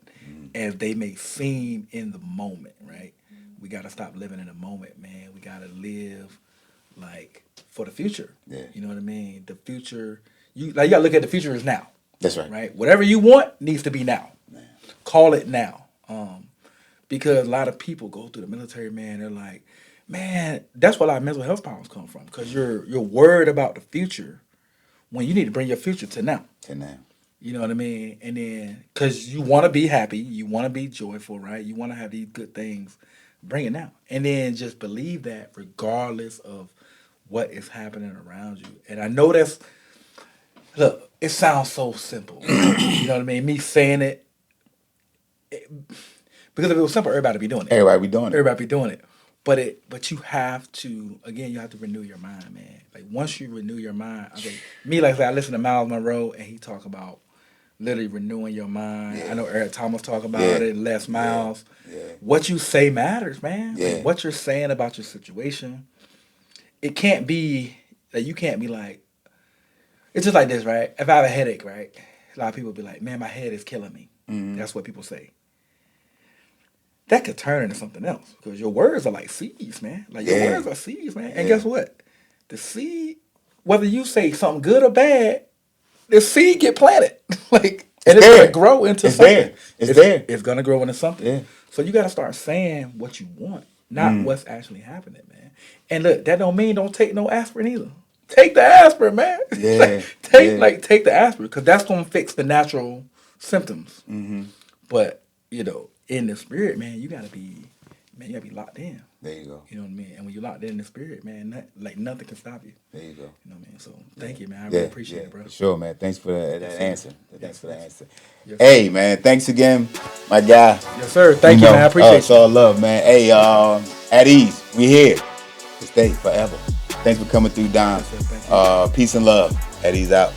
as they may seem in the moment, right? We got to stop living in the moment, man. We got to live like for the future. Yeah. You know what I mean? The future, you got to look at the future as now. That's right. Right? Whatever you want needs to be now. Man. Call it now. Because a lot of people go through the military, man, they're like, man, that's where a lot of mental health problems come from. Because you're worried about the future when you need to bring your future to now. You know what I mean? And then, because you want to be happy, you want to be joyful, right? You want to have these good things, bring it now. And then just believe that regardless of what is happening around you. And I know look, it sounds so simple. You know what I mean? Me saying it, because if it was simple, everybody would be doing it. Everybody be doing it. But you have to, again, you have to renew your mind, man. Like, once you renew your mind, like I said, I listen to Miles Monroe, and he talk about literally renewing your mind. Yeah. I know Eric Thomas talk about it, Les Miles. Yeah. What you say matters, man. Yeah. Like, what you're saying about your situation, it can't be, like, you can't be like, it's just like this, right? If I have a headache, right? A lot of people be like, man, my head is killing me. Mm-hmm. That's what people say. That could turn into something else because your words are like seeds, man. Like, your words are seeds, man. And guess what? The seed, whether you say something good or bad, the seed get planted. Like, and it's going to grow into something. It's there. It's going to grow into something. Yeah. So you got to start saying what you want, not what's actually happening, man. And look, that don't mean don't take no aspirin either. Take the aspirin, man. Yeah. Take the aspirin because that's going to fix the natural symptoms. Mm-hmm. But, in the spirit, man, you gotta be locked in. There you go. You know what I mean? And when you're locked in the spirit, man, nothing can stop you. There you go. You know what I mean? So thank you, man. I really appreciate it, bro. For sure, man. Thanks for that answer. Thanks for the answer. Yes, hey, man, thanks again, my guy. Yes, sir. Thank you, man. I appreciate it. It's all love, man. Hey, at ease. We here to stay forever. Thanks for coming through, Don. Yes, sir. Thank you. Peace and love. At ease out.